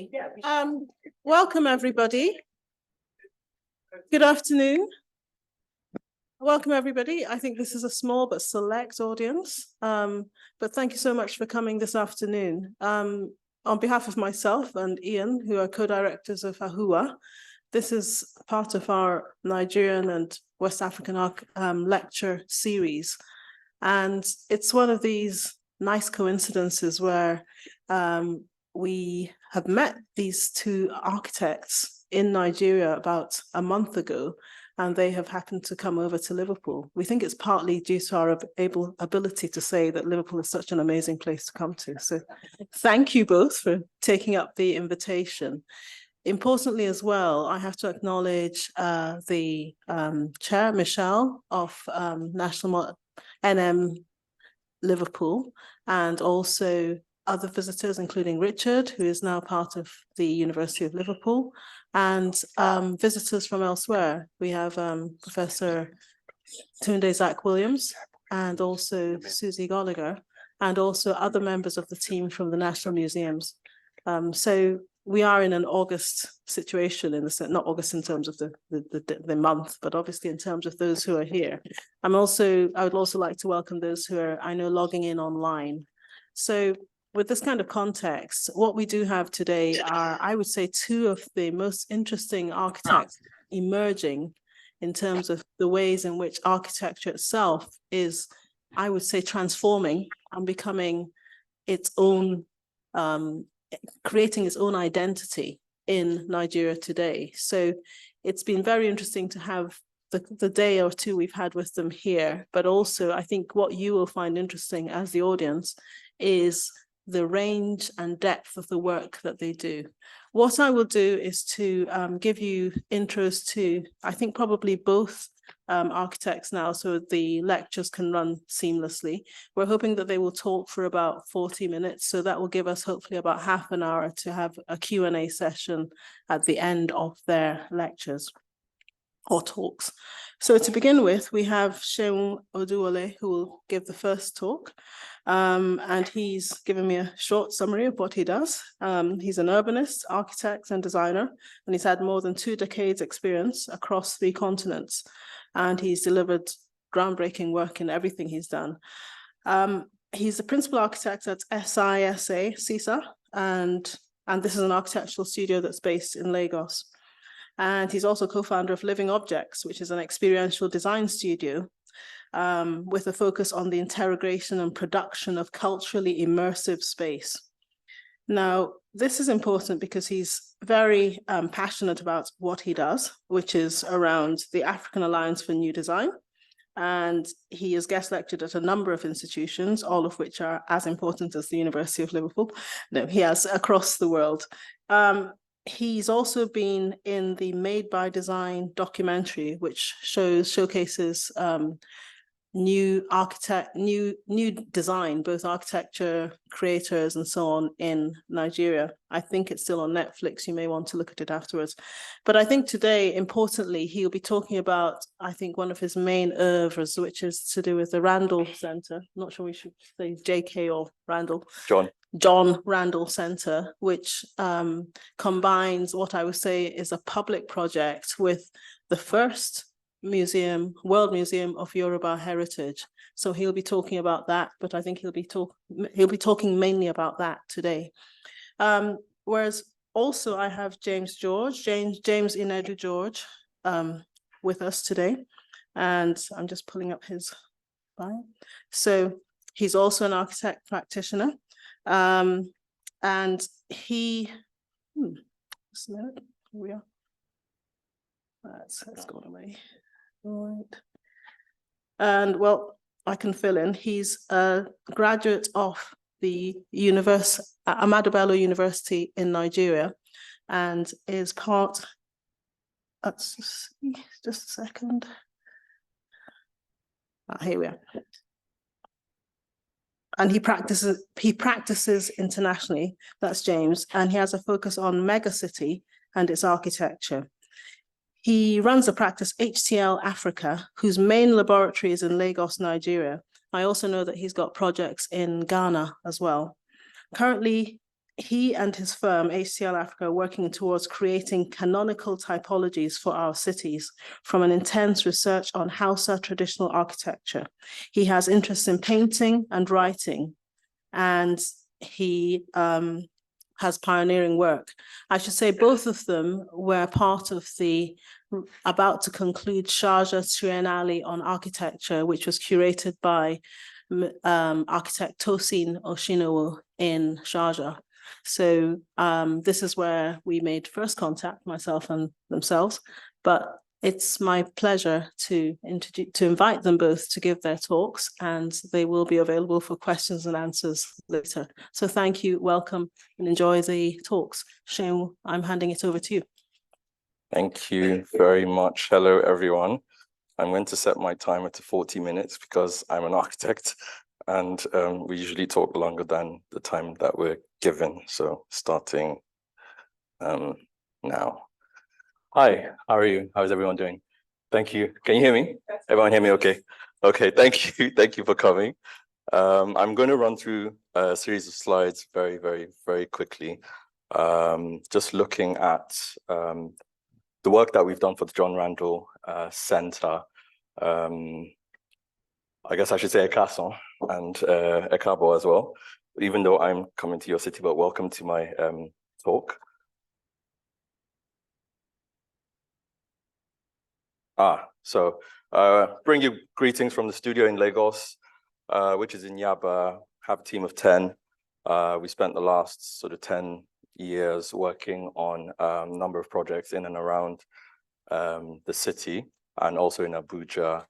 me. Welcome everybody. Good afternoon. Welcome everybody. I think this is a small but select audience, but thank you so much for coming this afternoon. On behalf of myself and Ian, who are co-directors of AHUWA, this is part of our Nigerian and West African lecture series. And it's one of these nice coincidences where we have met these two architects in Nigeria about a month ago, and they have happened to come over to Liverpool. We think it's partly due to our ability to say that Liverpool is such an amazing place to come to. So thank you both for taking up the invitation. Importantly as well, I have to acknowledge the chair, Michelle, of National NM Liverpool, and also other visitors, including Richard, who is now part of the University of Liverpool, and visitors from elsewhere. We have Professor Tunde Zach-Williams, and also Susie Gallagher, and also other members of the team from the National Museums. So we are in an August situation, in the sense, not August in terms of the month, but obviously in terms of those who are here. I would also like to welcome those who are, I know, logging in online. So with this kind of context, what we do have today are, I would say, two of the most interesting architects emerging in terms of the ways in which architecture itself is, I would say, transforming and becoming its own, creating its own identity in Nigeria today. So it's been very interesting to have the day or two we've had with them here, but also I think what you will find interesting as the audience is the range and depth of the work that they do. What I will do is to give you intros to, I think, probably both architects now, so the lectures can run seamlessly. We're hoping that they will talk for about 40 minutes, so that will give us hopefully about half an hour to have a Q&A session at the end of their lectures or talks. So to begin with, we have Seun Oduwole, who will give the first talk. And he's given me a short summary of what he does. He's an urbanist, architect, and designer, and he's had more than 2 decades experience across 3 continents. And he's delivered groundbreaking work in everything he's done. He's the principal architect at CISA, and this is an architectural studio that's based in Lagos. And he's also co-founder of Living Objects, which is an experiential design studio with a focus on the integration and production of culturally immersive space. Now, this is important because he's very passionate about what he does, which is around the African Alliance for New Design. And he has guest lectured at a number of institutions, all of which are as important as the University of Liverpool. No, he has across the world. He's also been in the Made by Design documentary, which showcases new design, both architecture creators and so on in Nigeria. I think it's still on Netflix. You may want to look at it afterwards. But I think today, importantly, he'll be talking about, I think, one of his main oeuvres, which is to do with the Randall Center. I'm not sure we should say JK or Randall. John Randall Center, which combines what I would say is a public project with the first World Museum of Yoruba Heritage. So he'll be talking about that, but I think he'll be talking mainly about that today. Whereas also I have James Inedu George with us today, and I'm just pulling up his bio. So he's also an architect practitioner, and he, just a minute, here we are. That's gone away. Right. And well, I can fill in. He's a graduate of the Ahmadu Bello University in Nigeria, and is part, let's see, just a second. Here we are. And he practices internationally, that's James, and he has a focus on megacity and its architecture. He runs the practice HTL Africa, whose main laboratory is in Lagos, Nigeria. I also know that he's got projects in Ghana as well. Currently, he and his firm, HCL Africa, are working towards creating canonical typologies for our cities from an intense research on Hausa traditional architecture. He has interest in painting and writing, and he has pioneering work. I should say both of them were part of the about to conclude Sharjah Triennale on Architecture, which was curated by architect Tosin Oshinowo in Sharjah. So this is where we made first contact, myself and themselves, but it's my pleasure to invite them both to give their talks, and they will be available for questions and answers later. So thank you, welcome, and enjoy the talks. Seun, I'm handing it over to you. Thank you very much. Hello, everyone. I'm going to set my timer to 40 minutes because I'm an architect, and we usually talk longer than the time that we're given. So starting now. Hi, how are you? How's everyone doing? Thank you. Can you hear me? Everyone hear me okay? Okay, thank you. Thank you for coming. I'm going to run through a series of slides very, very, very quickly. Just looking at the work that we've done for the John Randall Center. I guess I should say Ekason and Ekabo as well, even though I'm coming to your city, but welcome to my talk. So bring you greetings from the studio in Lagos, which is in Yaba. Have a team of 10. We spent the last sort of 10 years working on a number of projects in and around the city, and also in Abuja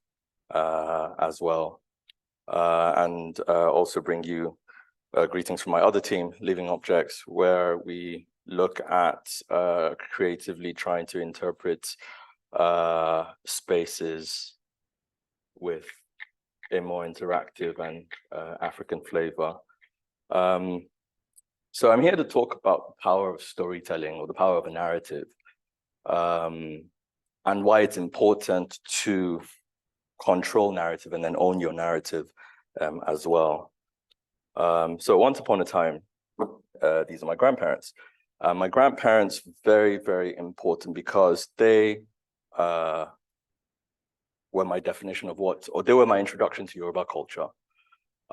as well. And also bring you greetings from my other team, Living Objects, where we look at creatively trying to interpret spaces with a more interactive and African flavor. So I'm here to talk about the power of storytelling, or the power of a narrative, and why it's important to control narrative and then own your narrative as well. So once upon a time, these are my grandparents. My grandparents, very, very important because they were my definition of they were my introduction to Yoruba culture.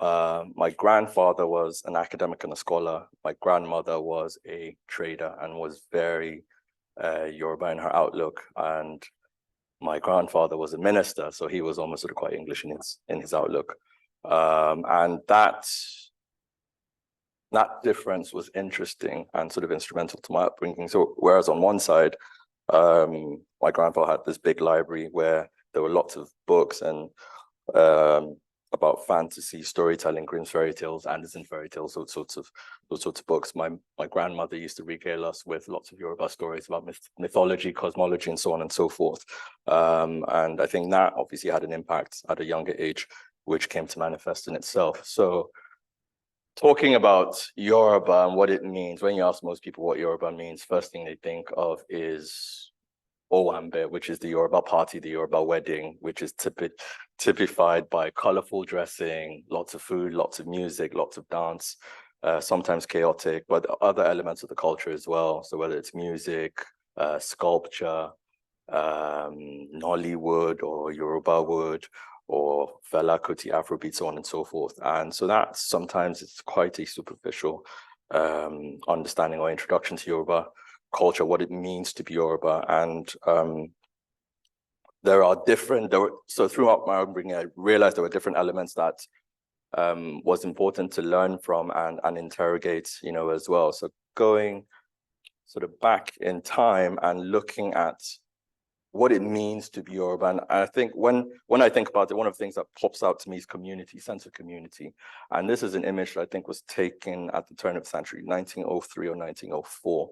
My grandfather was an academic and a scholar. My grandmother was a trader and was very Yoruba in her outlook. And my grandfather was a minister, so he was almost sort of quite English in his outlook. And that difference was interesting and sort of instrumental to my upbringing. So whereas on one side, my grandfather had this big library where there were lots of books and about fantasy, storytelling, Grimm's fairy tales, Andersen fairy tales, those sorts of books. My grandmother used to regale us with lots of Yoruba stories about mythology, cosmology, and so on and so forth. And I think that obviously had an impact at a younger age, which came to manifest in itself. So talking about Yoruba and what it means, when you ask most people what Yoruba means, first thing they think of is Owambe, which is the Yoruba party, the Yoruba wedding, which is typified by colorful dressing, lots of food, lots of music, lots of dance, sometimes chaotic, but other elements of the culture as well. So whether it's music, sculpture, Nollywood or Yoruba wood, or Fela Kuti, Afrobeat, so on and so forth. And so that sometimes it's quite a superficial understanding or introduction to Yoruba culture, what it means to be Yoruba. And so throughout my upbringing, I realized there were different elements that was important to learn from and interrogate, as well. So going sort of back in time and looking at what it means to be Yoruba. And I think when I think about it, one of the things that pops out to me is community, sense of community. And this is an image that I think was taken at the turn of the century, 1903 or 1904.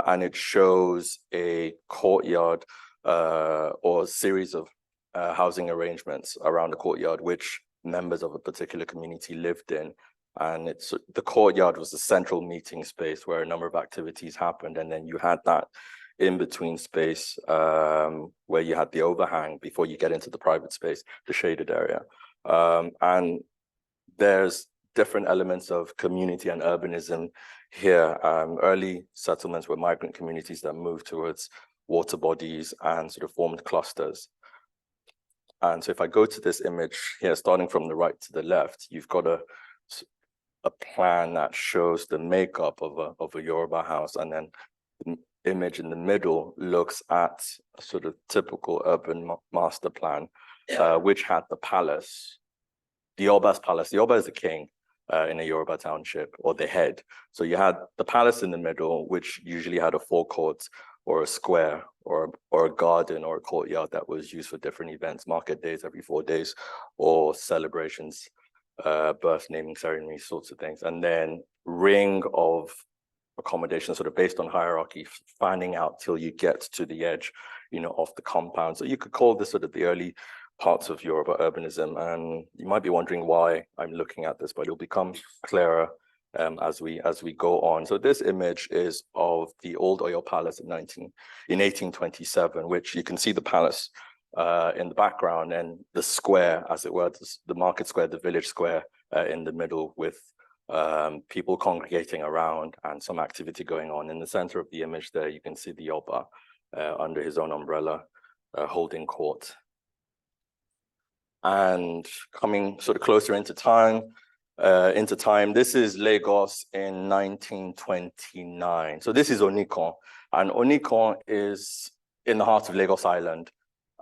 And it shows a courtyard or a series of housing arrangements around the courtyard, which members of a particular community lived in. And the courtyard was the central meeting space where a number of activities happened. And then you had that in-between space where you had the overhang before you get into the private space, the shaded area. And there's different elements of community and urbanism here. Early settlements were migrant communities that moved towards water bodies and sort of formed clusters. And so if I go to this image here, starting from the right to the left, you've got a plan that shows the makeup of a Yoruba house, and then the image in the middle looks at a sort of typical urban master plan, which had the palace, the Oba's palace. The Oba is the king in a Yoruba township, or the head. So you had the palace in the middle, which usually had a forecourt or a square or a garden or a courtyard that was used for different events, market days every 4 days, or celebrations, birth, naming ceremonies, sorts of things. And then ring of accommodation, sort of based on hierarchy, fanning out till you get to the edge, of the compound. So you could call this sort of the early parts of Yoruba urbanism. And you might be wondering why I'm looking at this, but it'll become clearer as we go on. So this image is of the old Oyo Palace in 1827, which you can see the palace in the background, and the square, as it were, the market square, the village square in the middle, with people congregating around and some activity going on. In the center of the image there, you can see the Oba under his own umbrella holding court. And coming sort of closer into time, this is Lagos in 1929. So this is Onikon, and Onikon is in the heart of Lagos Island.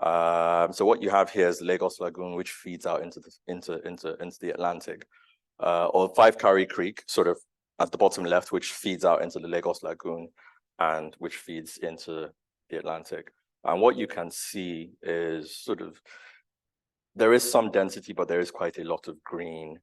So what you have here is Lagos Lagoon, which feeds out into the Atlantic, or Five Carry Creek, sort of at the bottom left, which feeds out into the Lagos Lagoon, and which feeds into the Atlantic. And what you can see is sort of, there is some density, but there is quite a lot of green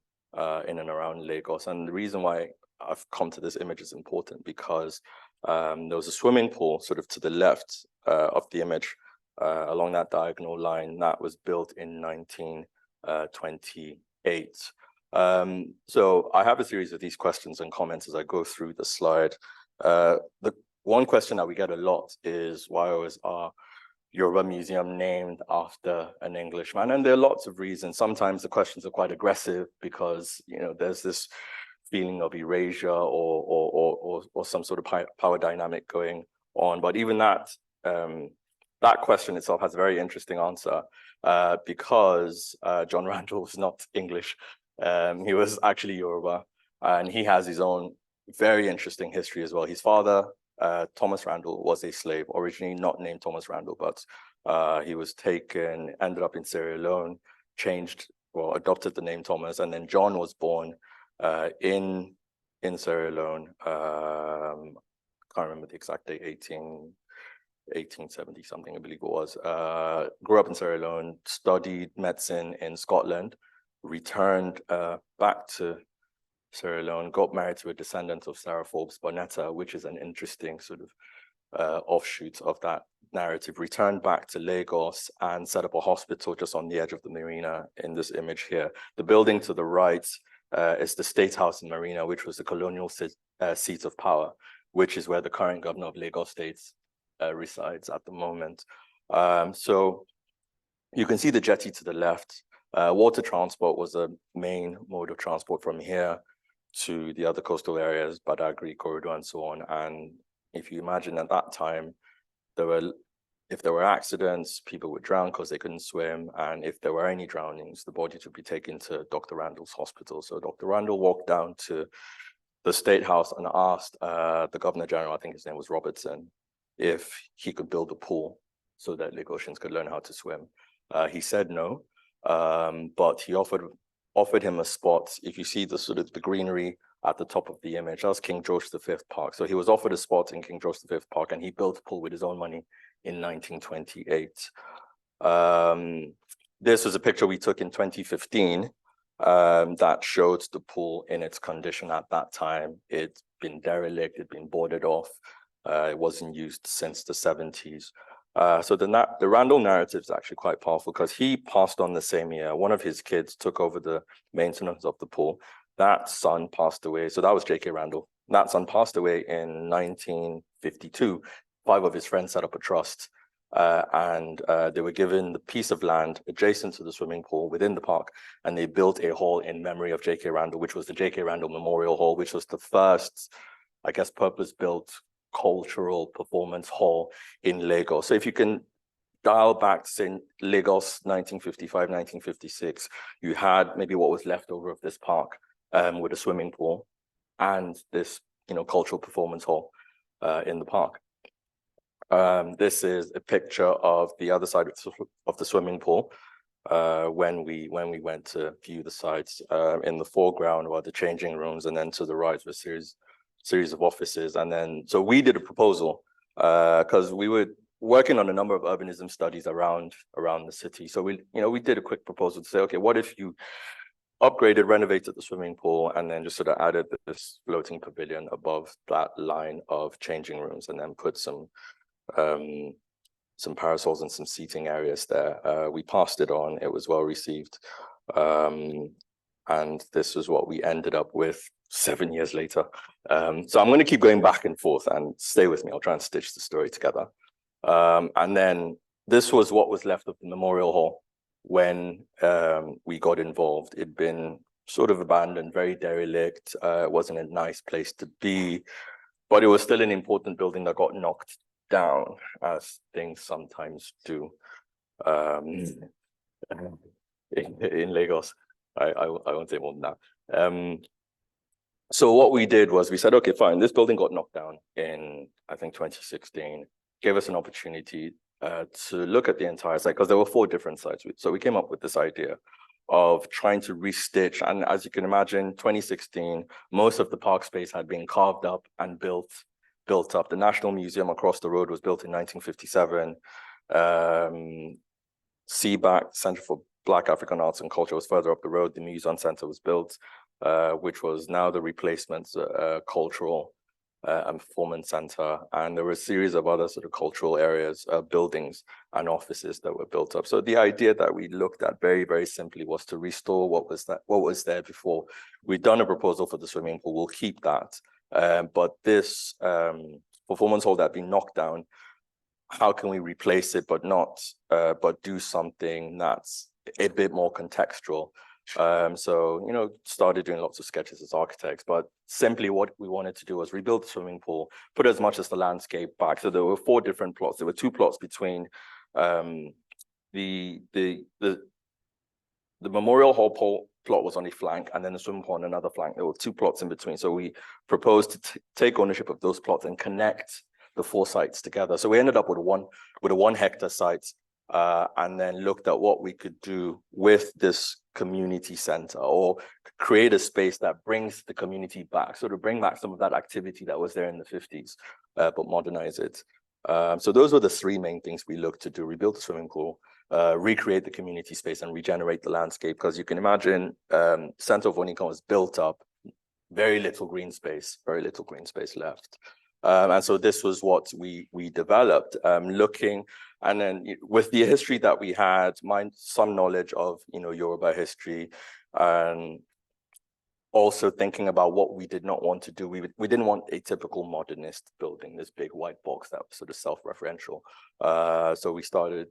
in and around Lagos. And the reason why I've come to this image is important because there was a swimming pool sort of to the left of the image along that diagonal line that was built in 1928. So I have a series of these questions and comments as I go through the slide. The one question that we get a lot is, why was our Yoruba museum named after an Englishman? And there are lots of reasons. Sometimes the questions are quite aggressive because, there's this feeling of erasure or some sort of power dynamic going on. But even that question itself has a very interesting answer because John Randall was not English. He was actually Yoruba, and he has his own very interesting history as well. His father, Thomas Randall, was a slave, originally not named Thomas Randall, but he was taken, ended up in Sierra Leone, adopted the name Thomas, and then John was born in Sierra Leone. Can't remember the exact date, 1870 something, I believe it was. Grew up in Sierra Leone, studied medicine in Scotland, returned back to Sierra Leone, got married to a descendant of Sarah Forbes Bonetta, which is an interesting sort of offshoot of that narrative, returned back to Lagos and set up a hospital just on the edge of the marina in this image here. The building to the right is the State House in Marina, which was the colonial seat of power, which is where the current governor of Lagos State resides at the moment. So you can see the jetty to the left. Water transport was a main mode of transport from here to the other coastal areas, Badagry, Corridor, and so on. And if you imagine at that time, if there were accidents, people would drown because they couldn't swim. And if there were any drownings, the bodies would be taken to Dr. Randall's hospital. So Dr. Randall walked down to the State House and asked the Governor General, I think his name was Robertson, if he could build a pool so that Lagosians could learn how to swim. He said no, but he offered him a spot. If you see the sort of the greenery at the top of the image, that was King George V Park. So he was offered a spot in King George V Park, and he built a pool with his own money in 1928. This was a picture we took in 2015 that showed the pool in its condition at that time. It'd been derelict, it'd been boarded off. It wasn't used since the 70s. So the Randall narrative is actually quite powerful because he passed on the same year. One of his kids took over the maintenance of the pool. That son passed away. So that was J.K. Randall. That son passed away in 1952. 5 of his friends set up a trust and they were given the piece of land adjacent to the swimming pool within the park, and they built a hall in memory of J.K. Randall, which was the J.K. Randall Memorial Hall, which was the first, I guess, purpose-built cultural performance hall in Lagos. So if you can dial back to say Lagos 1955, 1956, you had maybe what was left over of this park with a swimming pool and this, cultural performance hall in the park. This is a picture of the other side of the swimming pool when we went to view the sites. In the foreground were the changing rooms, and then to the right was a series of offices. And then, so we did a proposal because we were working on a number of urbanism studies around the city. So we did a quick proposal to say, okay, what if you upgraded, renovated the swimming pool, and then just sort of added this floating pavilion above that line of changing rooms, and then put some parasols and some seating areas there. We passed it on. It was well received. And this was what we ended up with 7 years later. So I'm going to keep going back and forth, and stay with me. I'll try and stitch the story together. And then this was what was left of the Memorial Hall when we got involved. It'd been sort of abandoned, very derelict. It wasn't a nice place to be, but it was still an important building that got knocked down, as things sometimes do in Lagos. I won't say more than that. So what we did was we said, okay, fine, this building got knocked down in, I think, 2016, gave us an opportunity to look at the entire site, because there were 4 different sites. So we came up with this idea of trying to restitch. And as you can imagine, 2016, most of the park space had been carved up and built up. The National Museum across the road was built in 1957. CBAC, Center for Black African Arts and Culture, was further up the road. The Museum Center was built, which was now the replacement cultural and performance center. And there were a series of other sort of cultural areas, buildings and offices that were built up. So the idea that we looked at very, very simply was to restore what was there before. We'd done a proposal for the swimming pool. We'll keep that. But this performance hall that had been knocked down, how can we replace it, but do something that's a bit more contextual? So, started doing lots of sketches as architects, but simply what we wanted to do was rebuild the swimming pool, put as much as the landscape back. So there were 4 different plots. There were 2 plots between the Memorial Hall plot was on a flank, and then the swimming pool on another flank. There were 2 plots in between. So we proposed to take ownership of those plots and connect the 4 sites together. So we ended up with a 1 hectare site, and then looked at what we could do with this community center, or create a space that brings the community back, sort of bring back some of that activity that was there in the 50s, but modernize it. So those were the 3 main things we looked to do: rebuild the swimming pool, recreate the community space, and regenerate the landscape. Because you can imagine, Center of Onika was built up, very little green space left. And so this was what we developed, looking, and then with the history that we had, some knowledge of Yoruba history, and also thinking about what we did not want to do. We didn't want a typical modernist building, this big white box that was sort of self-referential. So we started,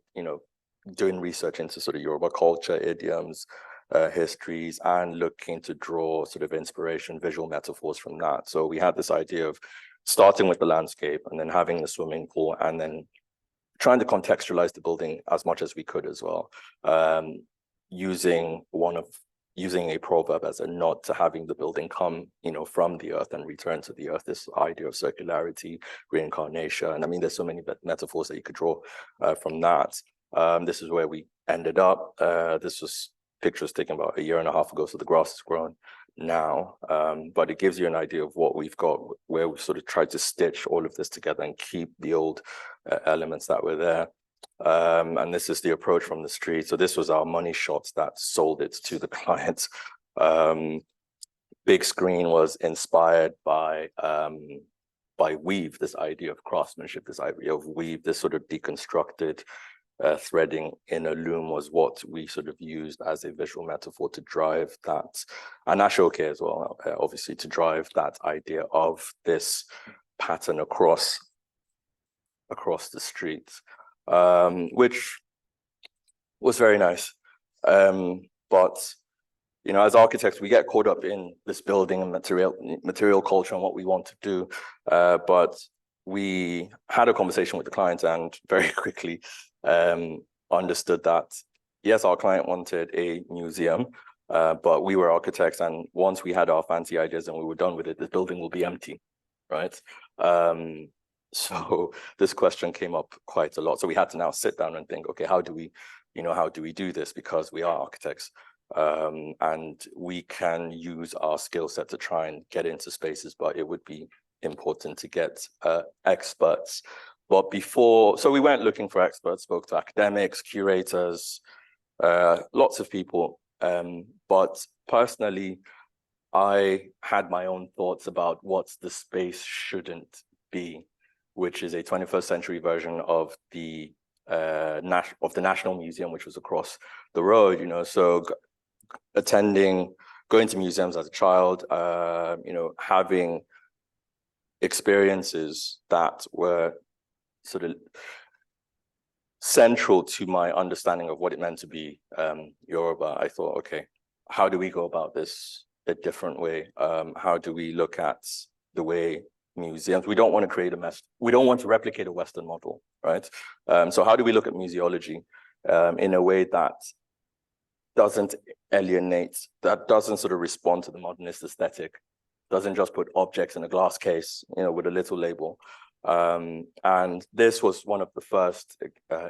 doing research into sort of Yoruba culture, idioms, histories, and looking to draw sort of inspiration, visual metaphors from that. So we had this idea of starting with the landscape, and then having the swimming pool, and then trying to contextualize the building as much as we could as well, using a proverb as a nod to having the building come, from the earth and return to the earth. This idea of circularity, reincarnation. I mean, there's so many metaphors that you could draw from that. This is where we ended up. This was pictures taken about 1.5 years ago, so the grass has grown now, but it gives you an idea of what we've got, where we've sort of tried to stitch all of this together and keep the old elements that were there. And this is the approach from the street. So this was our money shots that sold it to the clients. Big Screen was inspired by weave, this idea of craftsmanship, this idea of weave, this sort of deconstructed threading in a loom was what we sort of used as a visual metaphor to drive that, and Ashoke as well, obviously, to drive that idea of this pattern across the streets. which was very nice. But you know, as architects, we get caught up in this building and material culture and what we want to do. But we had a conversation with the client and very quickly understood that, yes, our client wanted a museum, but we were architects. And once we had our fancy ideas and we were done with it, the building will be empty, right? So this question came up quite a lot. So we had to now sit down and think, okay, how do we do this? Because we are architects. And we can use our skill set to try and get into spaces, but it would be important to get experts. But so we went looking for experts, spoke to academics, curators, lots of people. But personally, I had my own thoughts about what the space shouldn't be, which is a 21st century version of the National Museum, which was across the road, you know. So going to museums as a child, you know, having experiences that were sort of central to my understanding of what it meant to be Yoruba. I thought, okay, how do we go about this a different way? How do we look at the way museums, we don't want to create a mess. We don't want to replicate a Western model, right? So how do we look at museology in a way that doesn't alienate, that doesn't sort of respond to the modernist aesthetic, doesn't just put objects in a glass case, you know, with a little label. And this was one of the first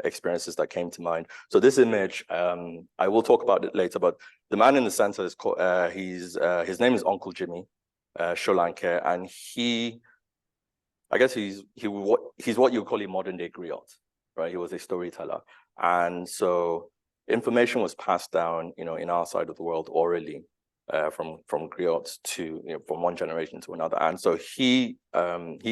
experiences that came to mind. So this image, I will talk about it later, but the man in the center is called, his name is Uncle Jimmy Sholanke, and I guess he's what you call a modern day griot, right? He was a storyteller. And so information was passed down, you know, in our side of the world orally, from griots to, you know, from one generation to another. And so he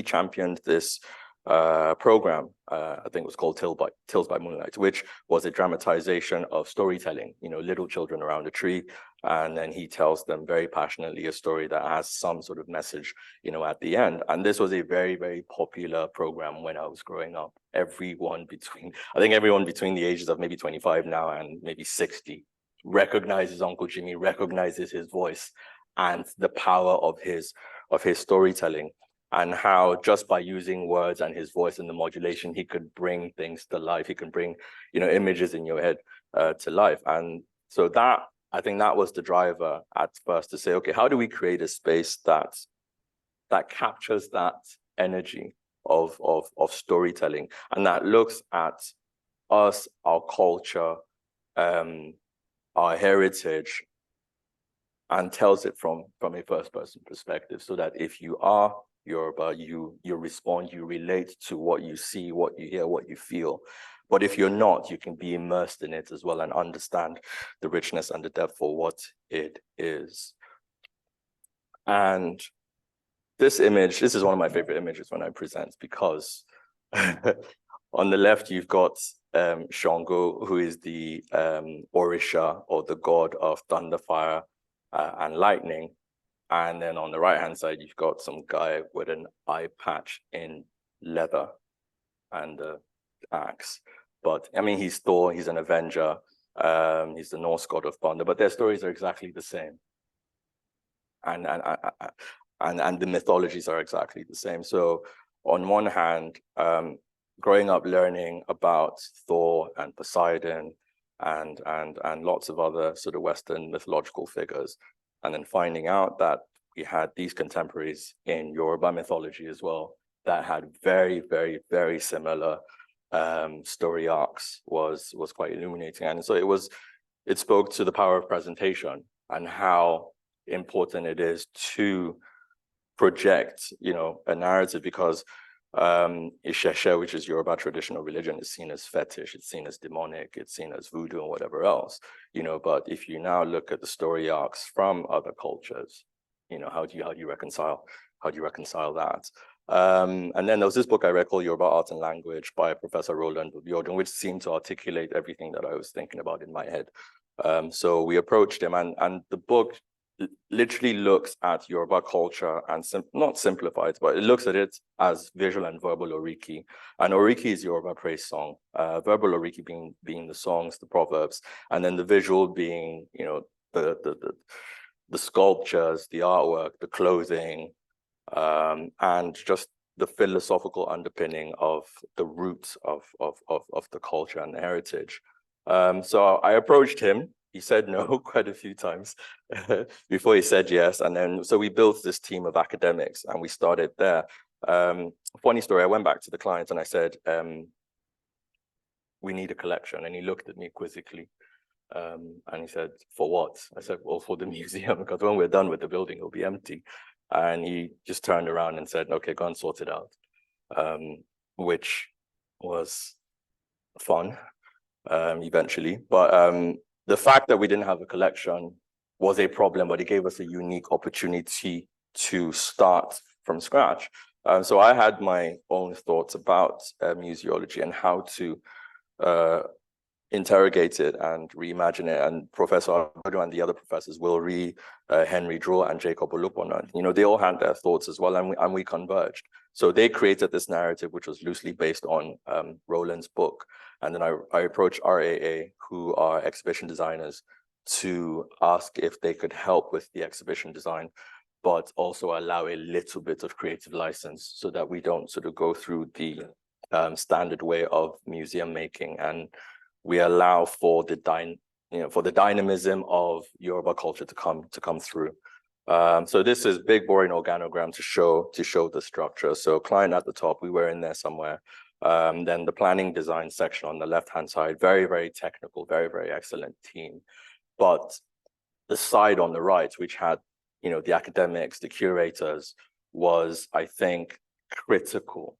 championed this program, I think it was called Tales by Moonlight, which was a dramatization of storytelling, you know, little children around a tree. And then he tells them very passionately a story that has some sort of message, you know, at the end. And this was a very, very popular program when I was growing up. I think everyone between the ages of maybe 25 now and maybe 60 recognizes Uncle Jimmy, recognizes his voice and the power of his storytelling, and how just by using words and his voice and the modulation, he could bring things to life. He can bring, you know, images in your head to life. And so I think that was the driver at first, to say, okay, how do we create a space that captures that energy of storytelling, and that looks at us, our culture, our heritage, and tells it from a first person perspective, so that if you are Yoruba, you respond, you relate to what you see, what you hear, what you feel. But if you're not, you can be immersed in it as well and understand the richness and the depth for what it is. And this image, this is one of my favorite images when I present, because on the left, you've got Shango, who is the Orisha, or the god of thunder, fire, and lightning. And then on the right-hand side, you've got some guy with an eye patch in leather and an axe. But I mean, he's Thor, he's an Avenger, he's the Norse god of thunder, but their stories are exactly the same. And the mythologies are exactly the same. So on one hand, growing up learning about Thor and Poseidon and lots of other sort of Western mythological figures, and then finding out that we had these contemporaries in Yoruba mythology as well that had very, very, very similar story arcs was quite illuminating. And so it spoke to the power of presentation and how important it is to project, you know, a narrative, because Isheshe, which is Yoruba traditional religion, is seen as fetish, it's seen as demonic, it's seen as voodoo and whatever else, you know. But if you now look at the story arcs from other cultures, you know, how do you reconcile that? And then there was this book I read called Yoruba Art and Language by Professor Roland Obiodun, which seemed to articulate everything that I was thinking about in my head. So we approached him, and the book literally looks at Yoruba culture and not simplified, but it looks at it as visual and verbal oriki. And oriki is Yoruba praise song, verbal oriki being the songs, the proverbs, and then the visual being, you know, the sculptures, the artwork, the clothing, and just the philosophical underpinning of the roots of the culture and the heritage. So I approached him. He said no quite a few times before he said yes. And then, so we built this team of academics and we started there. Funny story, I went back to the client and I said, we need a collection. And he looked at me quizzically. And he said, for what? I said, well, for the museum, because when we're done with the building, it'll be empty. And he just turned around and said, okay, go and sort it out, which was fun eventually. But the fact that we didn't have a collection was a problem, but it gave us a unique opportunity to start from scratch. So I had my own thoughts about museology and how to interrogate it and reimagine it. And Professor Oduwole and the other professors, Will Ree, Henry Draw, and Jacob Olupona, you know, they all had their thoughts as well, and we converged. So they created this narrative, which was loosely based on Roland's book. And then I approached RAA, who are exhibition designers, to ask if they could help with the exhibition design, but also allow a little bit of creative license so that we don't sort of go through the standard way of museum making, and we allow for the dynamism of Yoruba culture to come through. So this is big, boring organogram to show the structure. So client at the top, we were in there somewhere. Then the planning design section on the left-hand side, very, very technical, very, very excellent team. But the side on the right, which had, you know, the academics, the curators, was, I think, critical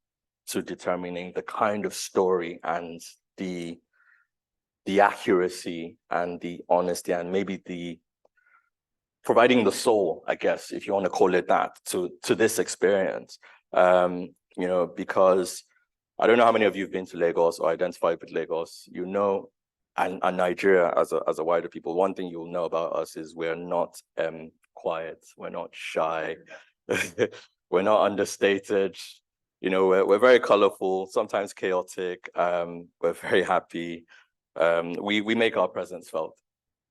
to determining the kind of story and the accuracy and the honesty and maybe the providing the soul, I guess, if you want to call it that, to this experience. You know, because I don't know how many of you have been to Lagos or identified with Lagos, you know, and Nigeria as a wider people. One thing you'll know about us is we're not quiet, we're not shy, we're not understated. You know, we're very colorful, sometimes chaotic. We're very happy. We make our presence felt,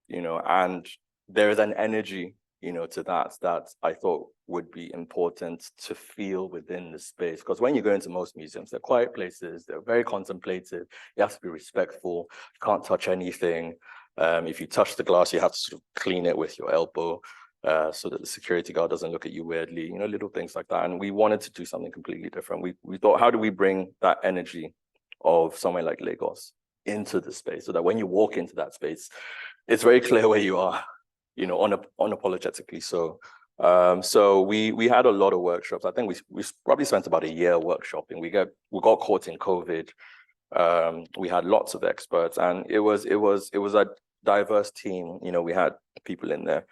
you know, and there is an energy, you know, to that I thought would be important to feel within the space. Because when you go into most museums, they're quiet places, they're very contemplative, you have to be respectful, you can't touch anything. If you touch the glass, you have to sort of clean it with your elbow so that the security guard doesn't look at you weirdly, you know, little things like that. And we wanted to do something completely different. We thought, how do we bring that energy of somewhere like Lagos into the space so that when you walk into that space, it's very clear where you are, you know, unapologetically so. So we had a lot of workshops. I think we probably spent about a year workshopping. We got caught in COVID. We had lots of experts, and it was a diverse team. You know, we had people in their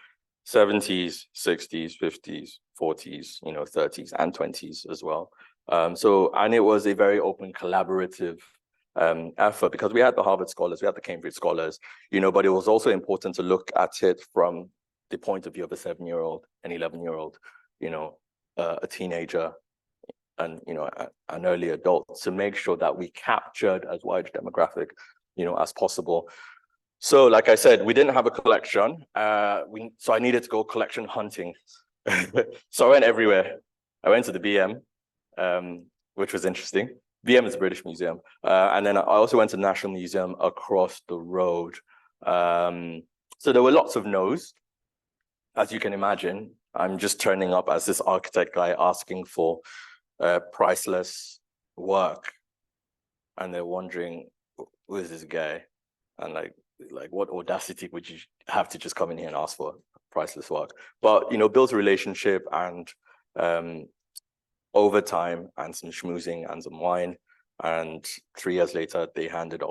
70s, 60s, 50s, 40s, you know, 30s and 20s as well. And it was a very open, collaborative effort, because we had the Harvard scholars, we had the Cambridge scholars, you know, but it was also important to look at it from the point of view of a 7-year-old, an 11-year-old, you know, a teenager, and, you know, an early adult, to make sure that we captured as wide a demographic, you know, as possible. So, like I said, we didn't have a collection. So I needed to go collection hunting. So I went everywhere. I went to the BM, which was interesting. BM is a British museum. And then I also went to the National Museum across the road. So there were lots of no's. As you can imagine, I'm just turning up as this architect guy asking for priceless work. And they're wondering, who is this guy? And like what audacity would you have to just come in here and ask for priceless work? But, you know, built a relationship, and over time, and some schmoozing and some wine, and 3 years later, they handed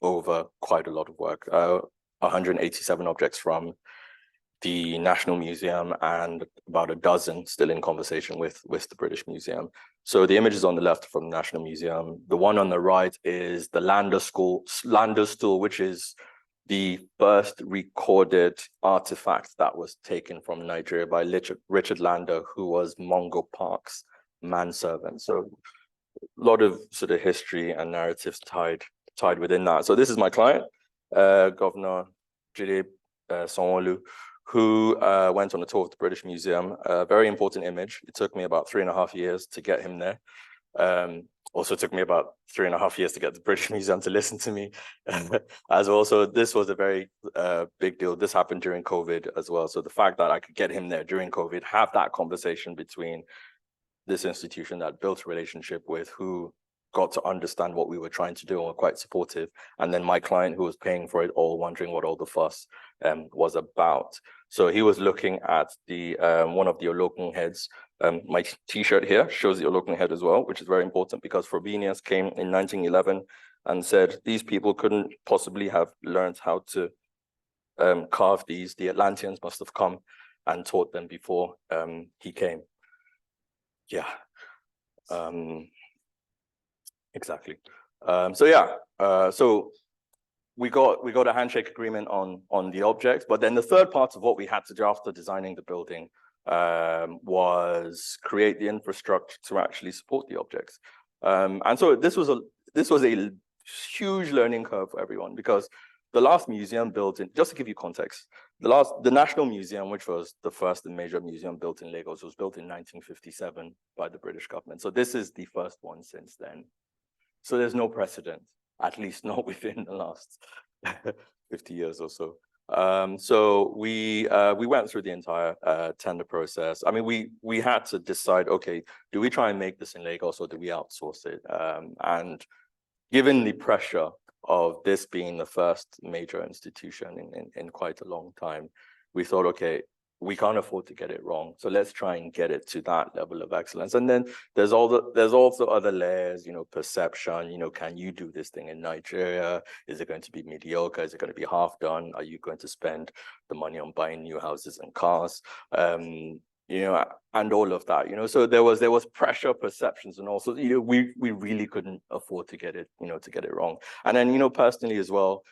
over quite a lot of work, 187 objects from the National Museum, and about a dozen still in conversation with the British Museum. So the images on the left from the National Museum. The one on the right is the Lander stool, which is the first recorded artifact that was taken from Nigeria by Richard Lander, who was Mungo Park's manservant. So a lot of sort of history and narratives tied within that. So this is my client, Governor Seun Oduwole, who went on a tour of the British Museum. A very important image. It took me about 3.5 years to get him there. Also took me about 3.5 years to get the British Museum to listen to me as well. So this was a very big deal. This happened during COVID as well. So the fact that I could get him there during COVID, have that conversation between this institution that built a relationship with, who got to understand what we were trying to do and were quite supportive, and then my client who was paying for it all, wondering what all the fuss was about. So he was looking at the one of the Olokun heads. My t-shirt here shows the Olokun head as well, which is very important because Frobenius came in 1911 and said these people couldn't possibly have learned how to carve these. The Atlanteans must have come and taught them before he came. Yeah, exactly. So we got a handshake agreement on the object, but then the third part of what we had to do after designing the building was create the infrastructure to actually support the objects. And so this was a huge learning curve for everyone, because the last museum built in, just to give you context, the National Museum, which was the first and major museum built in Lagos, was built in 1957 by the British government. So this is the first one since then. So there's no precedent, at least not within the last 50 years or so. So we went through the entire tender process. I mean, we had to decide, okay, do we try and make this in Lagos or do we outsource it? And given the pressure of this being the first major institution in quite a long time, we thought, okay, we can't afford to get it wrong. So let's try and get it to that level of excellence. And then there's also other layers, perception, can you do this thing in Nigeria? Is it going to be mediocre? Is it going to be half done? Are you going to spend the money on buying new houses and cars? And all of that, so there was pressure, perceptions, and also, we really couldn't afford to get it, to get it wrong. And then, personally as well,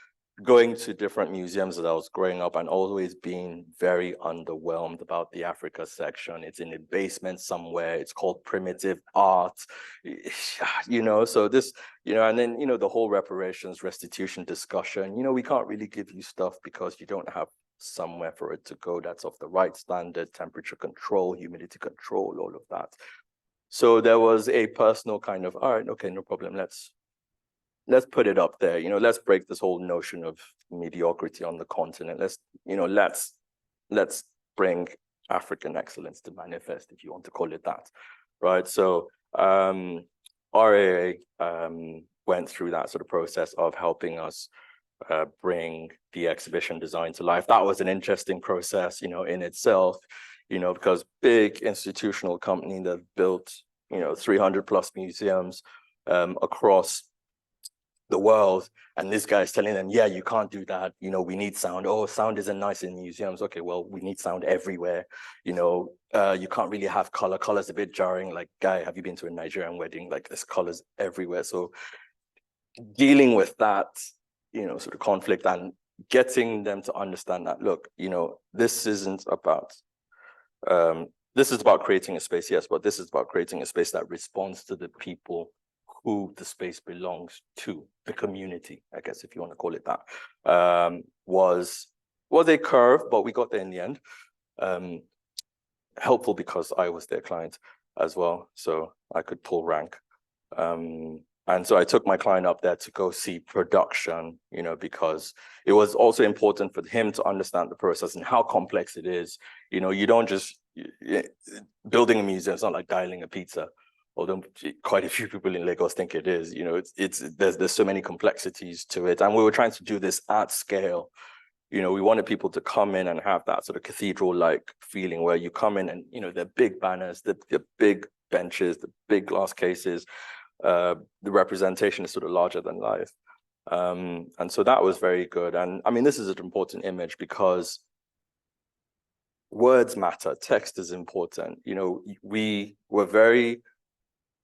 going to different museums as I was growing up and always being very underwhelmed about the Africa section. It's in the basement somewhere. It's called primitive art, so this, and then, the whole reparations, restitution discussion, we can't really give you stuff because you don't have somewhere for it to go that's of the right standard, temperature control, humidity control, all of that. So there was a personal kind of, all right, okay, no problem. Let's put it up there. Let's break this whole notion of mediocrity on the continent. Let's bring African excellence to manifest, if you want to call it that, right? So RAA went through that sort of process of helping us bring the exhibition design to life. That was an interesting process, in itself, because big institutional company that built, 300 plus museums across the world, and this guy is telling them, yeah, you can't do that, we need sound. Oh, sound isn't nice in museums. Okay, well, we need sound everywhere. You can't really have color's a bit jarring. Like, guy, have you been to a Nigerian wedding? Like, there's colors everywhere. So dealing with that, sort of conflict and getting them to understand that, look, this isn't about, this is about creating a space, yes, but this is about creating a space that responds to the people who the space belongs to, the community, I guess, if you want to call it that, was a curve, but we got there in the end. Helpful because I was their client as well, so I could pull rank. And so I took my client up there to go see production, because it was also important for him to understand the process and how complex it is. You don't just, building a museum, it's not like dialing a pizza, although quite a few people in Lagos think it is. There's so many complexities to it. And we were trying to do this at scale. We wanted people to come in and have that sort of cathedral-like feeling where you come in and, the big banners, the big benches, the big glass cases, the representation is sort of larger than life. And so that was very good. And I mean, this is an important image because words matter, text is important. We were very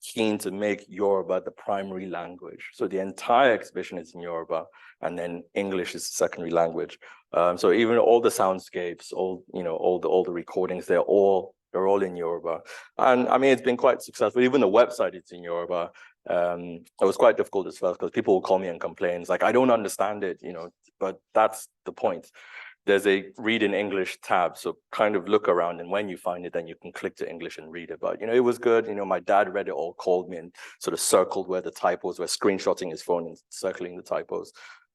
keen to make Yoruba the primary language. So the entire exhibition is in Yoruba, and then English is the secondary language. So even all the soundscapes, all the recordings, they're all in Yoruba. And I mean, it's been quite successful. Even the website is in Yoruba. It was quite difficult at first because people will call me and complain. It's like, I don't understand it, but that's the point. There's a read in English tab, so kind of look around, and when you find it, then you can click to English and read it. But it was good. My dad read it all, called me and sort of circled where the typos were, screenshotting his phone and circling the typos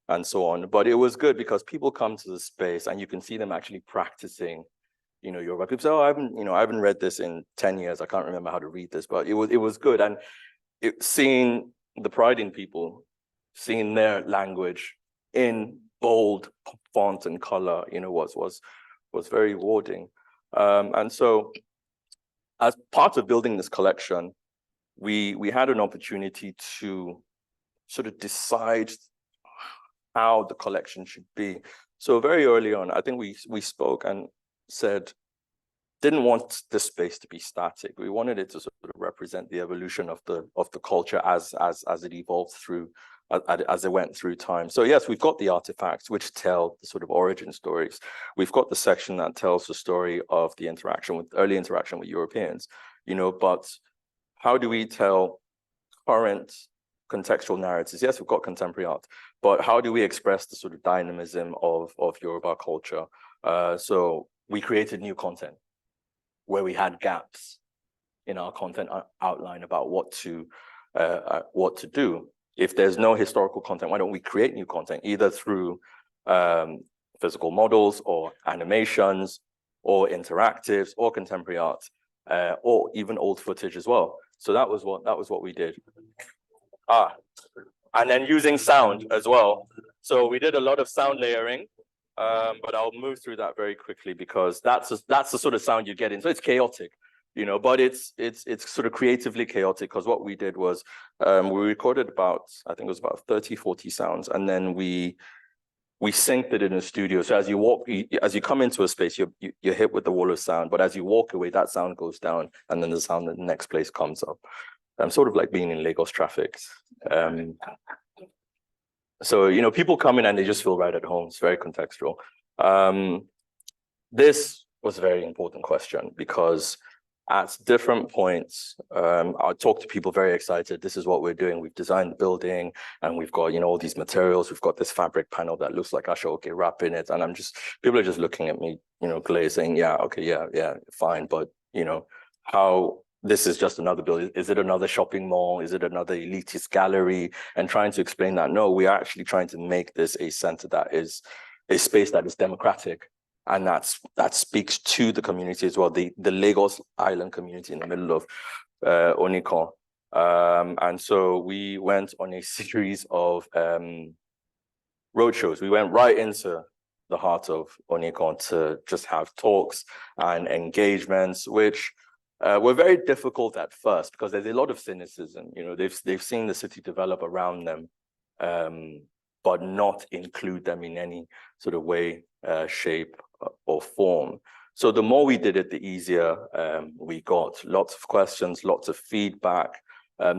and so on. But it was good because people come to the space and you can see them actually practicing Yoruba. People say, oh, I haven't read this in 10 years. I can't remember how to read this, but it was good. And seeing the pride in people, seeing their language in bold font and color, was very rewarding. And so as part of building this collection, we had an opportunity to sort of decide how the collection should be. So very early on, I think we spoke and said, didn't want this space to be static. We wanted it to sort of represent the evolution of the culture as it evolved through, as it went through time. So yes, we've got the artifacts which tell the sort of origin stories. We've got the section that tells the story of the early interaction with Europeans, but how do we tell current contextual narratives? Yes, we've got contemporary art, but how do we express the sort of dynamism of Yoruba culture? So we created new content where we had gaps in our content outline about what to do. If there's no historical content, why don't we create new content, either through physical models or animations or interactives or contemporary art, or even old footage as well. So that was what we did. And then using sound as well. So we did a lot of sound layering. But I'll move through that very quickly because that's the sort of sound you get in. So it's chaotic, but it's sort of creatively chaotic because what we did was we recorded about, I think it was about 30, 40 sounds, and then we synced it in a studio. So as you come into a space, you're hit with the wall of sound, but as you walk away, that sound goes down, and then the sound in the next place comes up. Sort of like being in Lagos traffic. So, people come in and they just feel right at home. It's very contextual. This was a very important question because at different points, I talk to people very excited. This is what we're doing. We've designed the building and we've got, all these materials. We've got this fabric panel that looks like Ashoke wrap in it. And people are just looking at me, glazed saying, yeah, okay, yeah, fine. But, how this is just another building. Is it another shopping mall? Is it another elitist gallery? And trying to explain that, no, we are actually trying to make this a center that is a space that is democratic. And that speaks to the community as well, the Lagos Island community in the middle of Onikon. And so we went on a series of roadshows. We went right into the heart of Onikon to just have talks and engagements, which were very difficult at first because there's a lot of cynicism. They've seen the city develop around them, but not include them in any sort of way, shape, or form. So the more we did it, the easier we got. Lots of questions, lots of feedback.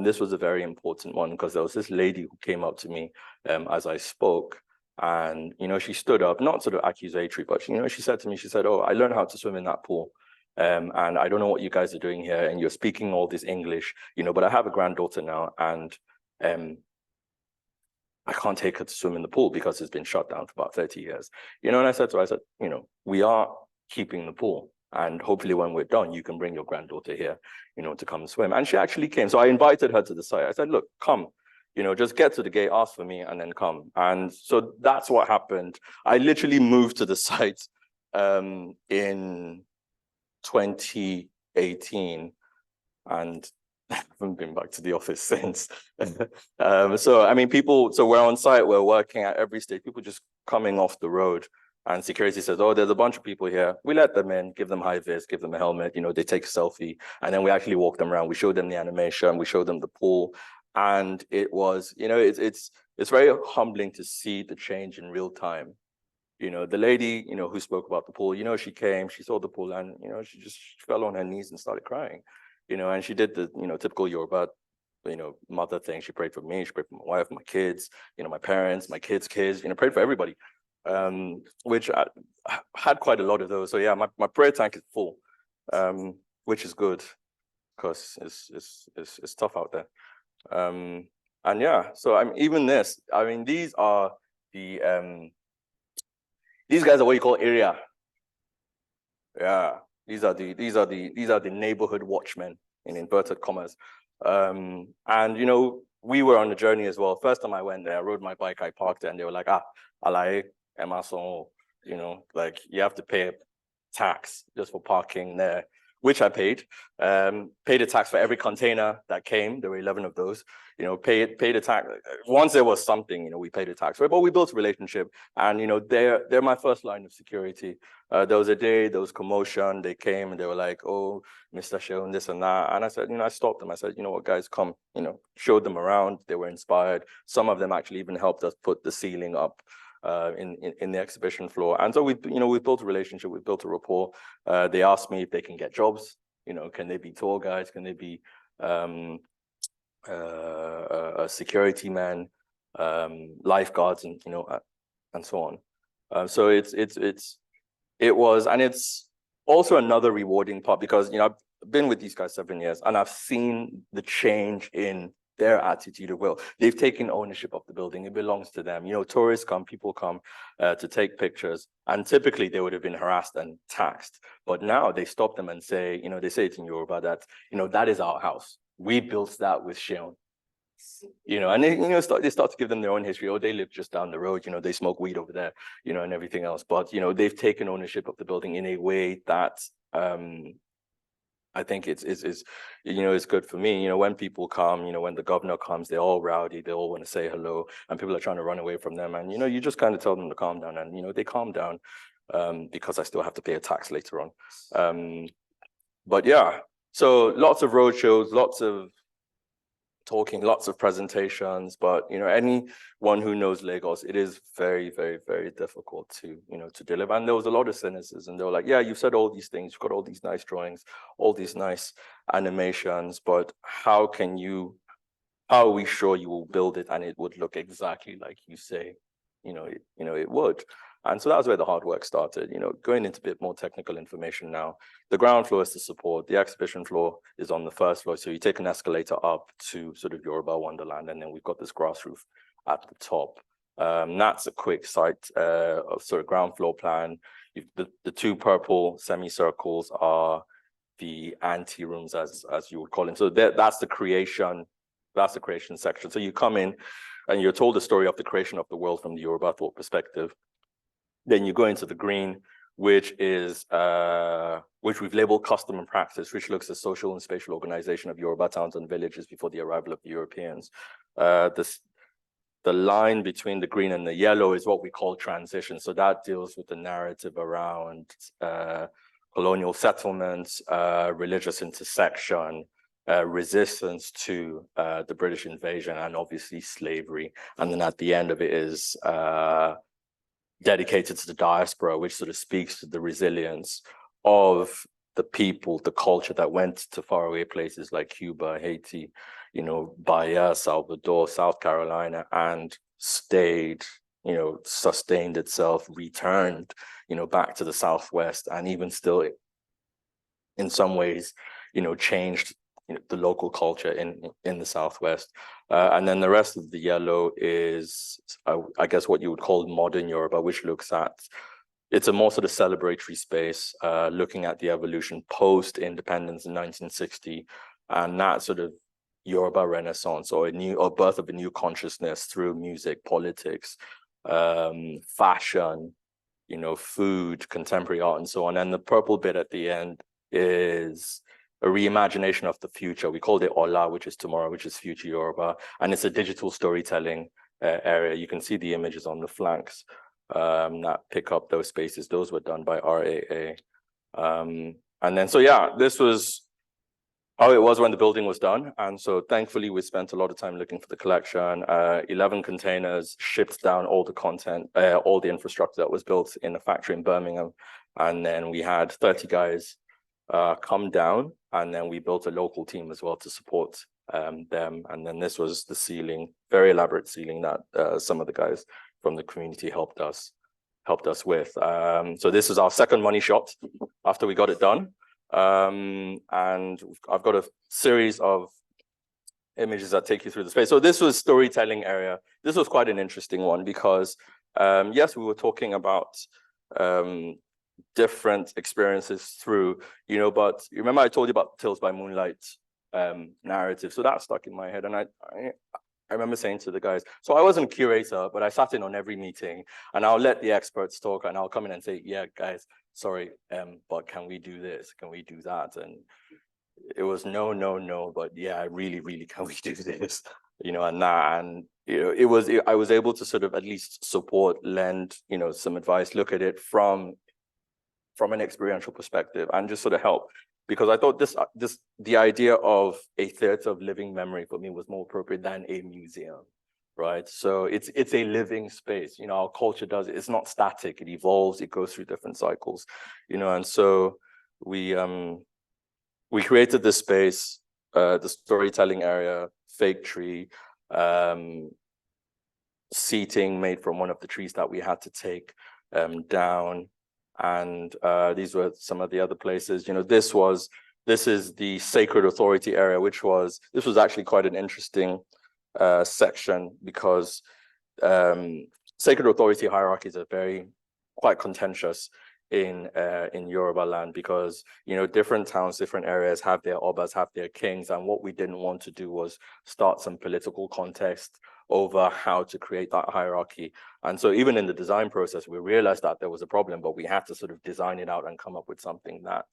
This was a very important one because there was this lady who came up to me as I spoke, and she stood up, not sort of accusatory, but she said to me, she said, "Oh, I learned how to swim in that pool. And I don't know what you guys are doing here, and you're speaking all this English, but I have a granddaughter now, and I can't take her to swim in the pool because it's been shut down for about 30 years. And I said to her, we are keeping the pool, and hopefully when we're done, you can bring your granddaughter here, to come and swim." And she actually came. So I invited her to the site. I said, "Look, come, just get to the gate, ask for me, and then come." And so that's what happened. I literally moved to the site in 2018, and I haven't been back to the office since. So I mean, so we're on site, we're working at every stage, people just coming off the road, and security says, "Oh, there's a bunch of people here." We let them in, give them high vis, give them a helmet, they take a selfie, and then we actually walk them around. We show them the animation, we show them the pool, and it was, it's very humbling to see the change in real time. The lady, who spoke about the pool, she came, she saw the pool, and, she just fell on her knees and started crying, and she did the, typical Yoruba mother thing. She prayed for me, she prayed for my wife, my kids, my parents, my kids' kids, prayed for everybody. Which I had quite a lot of those. So yeah, my prayer tank is full, which is good because it's tough out there. And yeah, so even this, these are the these guys are what you call area. Yeah, these are the neighborhood watchmen in inverted commas. And we were on a journey as well. First time I went there, I rode my bike, I parked there, and they were like, Alaye, Emerson, like you have to pay a tax just for parking there, which I paid. Paid a tax for every container that came. There were 11 of those. Paid a tax. Once there was something, we paid a tax for it. But we built a relationship, and they're my first line of security. There was a day, there was commotion. They came and they were like, "Oh, Mr. Seun, this and that." And I said, I stopped them. I said, "You know what, guys, come." Showed them around. They were inspired. Some of them actually even helped us put the ceiling up in the exhibition floor. And so we built a relationship. We built a rapport. They asked me if they can get jobs. Can they be tour guides? Can they be security men, lifeguards, and so on. So it was, and it's also another rewarding part because I've been with these guys 7 years and I've seen the change in their attitude of, well, they've taken ownership of the building. It belongs to them. Tourists come, people come to take pictures, and typically they would have been harassed and taxed. But now they stop them and say, they say it in Yoruba that, that is our house. We built that with Seun. And they start to give them their own history. Oh, they live just down the road. They smoke weed over there, and everything else. But they've taken ownership of the building in a way that I think it's good for me. When people come, when the governor comes, they're all rowdy. They all want to say hello, and people are trying to run away from them. And you just kind of tell them to calm down, and they calm down because I still have to pay a tax later on. But yeah, so lots of roadshows, lots of talking, lots of presentations, but anyone who knows Lagos, it is very, very, very difficult to deliver. And there was a lot of cynicism. They were like, yeah, you've said all these things, you've got all these nice drawings, all these nice animations, but how are we sure you will build it and it would look exactly like you say it would? And so that was where the hard work started, going into a bit more technical information now. The ground floor is the support. The exhibition floor is on the first floor. So you take an escalator up to sort of Yoruba Wonderland, and then we've got this grass roof at the top. That's a quick site of sort of ground floor plan. The two purple semicircles are the ante rooms, as you would call them. So that's the creation section. So you come in and you're told the story of the creation of the world from the Yoruba thought perspective. Then you go into the green, which is which we've labeled custom and practice, which looks at social and spatial organization of Yoruba towns and villages before the arrival of the Europeans. The line between the green and the yellow is what we call transition. So that deals with the narrative around colonial settlements, religious intersection, resistance to the British invasion, and obviously slavery. And then at the end of it is dedicated to the diaspora, which sort of speaks to the resilience of the people, the culture that went to faraway places like Cuba, Haiti, Bahia, Salvador, South Carolina, and stayed, sustained itself, returned, back to the Southwest, and even still, in some ways, changed the local culture in the Southwest. And then the rest of the yellow is, I guess, what you would call modern Yoruba, which looks at, it's a more sort of celebratory space, looking at the evolution post-independence in 1960, and that sort of Yoruba Renaissance, or birth of a new consciousness through music, politics, fashion, food, contemporary art, and so on. And the purple bit at the end is a reimagination of the future. We called it Ola, which is tomorrow, which is future Yoruba. And it's a digital storytelling area. You can see the images on the flanks that pick up those spaces. Those were done by RAA. And then, so yeah, this was how it was when the building was done. And so thankfully, we spent a lot of time looking for the collection. 11 containers, shipped down all the content, all the infrastructure that was built in the factory in Birmingham. And then we had 30 guys come down And then we built a local team as well to support them. And then this was the ceiling, very elaborate ceiling that some of the guys from the community helped us with. So this is our second money shot after we got it done. And I've got a series of images that take you through the space. So this was storytelling area. This was quite an interesting one because yes, we were talking about different experiences through, but you remember I told you about Tales by Moonlight narrative. So that stuck in my head. And I remember saying to the guys, so I wasn't a curator, but I sat in on every meeting and I'll let the experts talk and I'll come in and say, yeah, guys, sorry, but can we do this? Can we do that? And it was no, but yeah, really, can we do this? And that, and I was able to sort of at least support, lend, some advice, look at it from an experiential perspective and just sort of help. Because I thought the idea of a theater of living memory for me was more appropriate than a museum, right? So it's a living space. Our culture does it. It's not static. It evolves. It goes through different cycles, and so we created this space, the storytelling area, fake tree, seating made from one of the trees that we had to take down. And these were some of the other places. This is the sacred authority area, this was actually quite an interesting section because sacred authority hierarchies are quite contentious in Yoruba land because different towns, different areas have their obas, have their kings, and what we didn't want to do was start some political contest over how to create that hierarchy. And so even in the design process, we realized that there was a problem, but we had to sort of design it out and come up with something that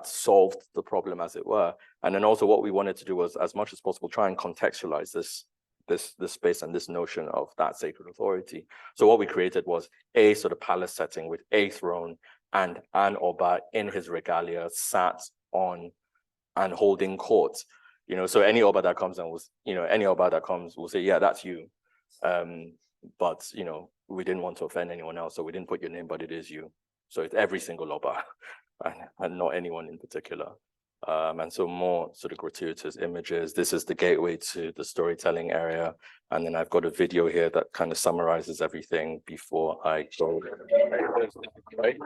solved the problem, as it were. And then also what we wanted to do was, as much as possible, try and contextualize this space and this notion of that sacred authority. So what we created was a sort of palace setting with a throne and an Oba in his regalia sat on and holding court. So any Oba that comes will say, yeah, that's you. But we didn't want to offend anyone else, so we didn't put your name, but it is you. So it's every single Oba and not anyone in particular. And so more sort of gratuitous images. This is the gateway to the storytelling area. And then I've got a video here that kind of summarizes everything before I go. Right?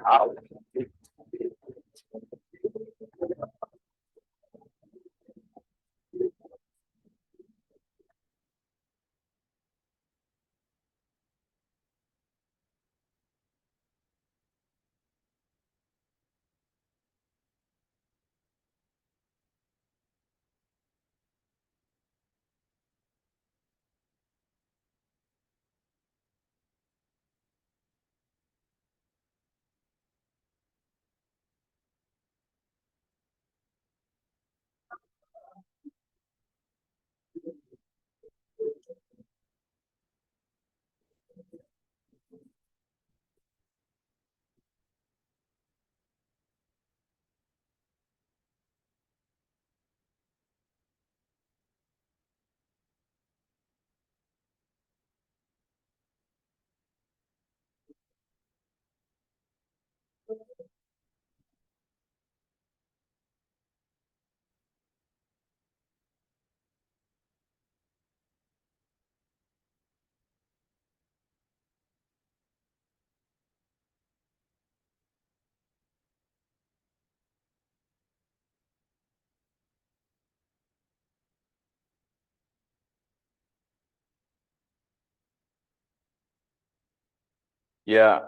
Yeah.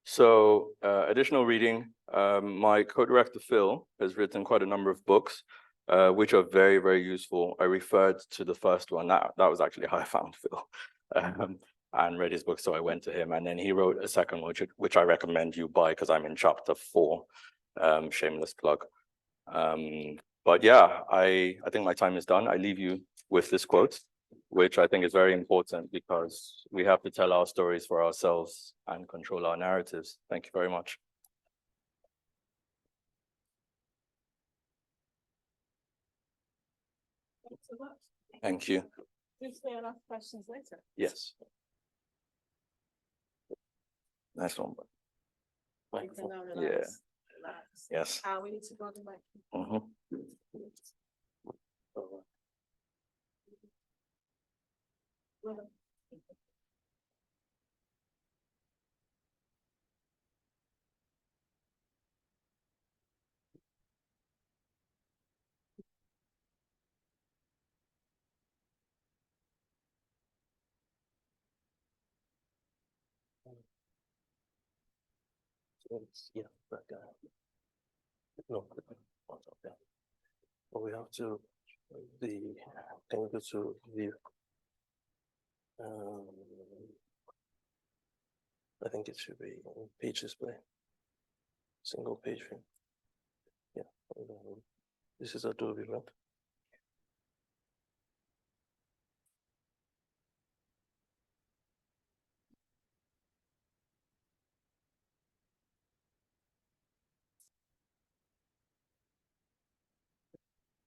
So additional reading. My co-director Phil has written quite a number of books, which are very, very useful. I referred to the first one. That was actually how I found Phil, and read his book. So I went to him, and then he wrote a second one, which I recommend you buy because I'm in chapter 4. Shameless plug. But yeah, I think my time is done. I leave you with this quote, which I think is very important because we have to tell our stories for ourselves and control our narratives. Thank you very much. Thanks so much. Thank you. If there are questions later. Yes. Nice one. Like the Yeah. relax. Yes. We need to go the mic. Yeah, that guy. No, okay. But we have to can we go to view? I think it should be page display. Single page view. Yeah. This is Adobe, right?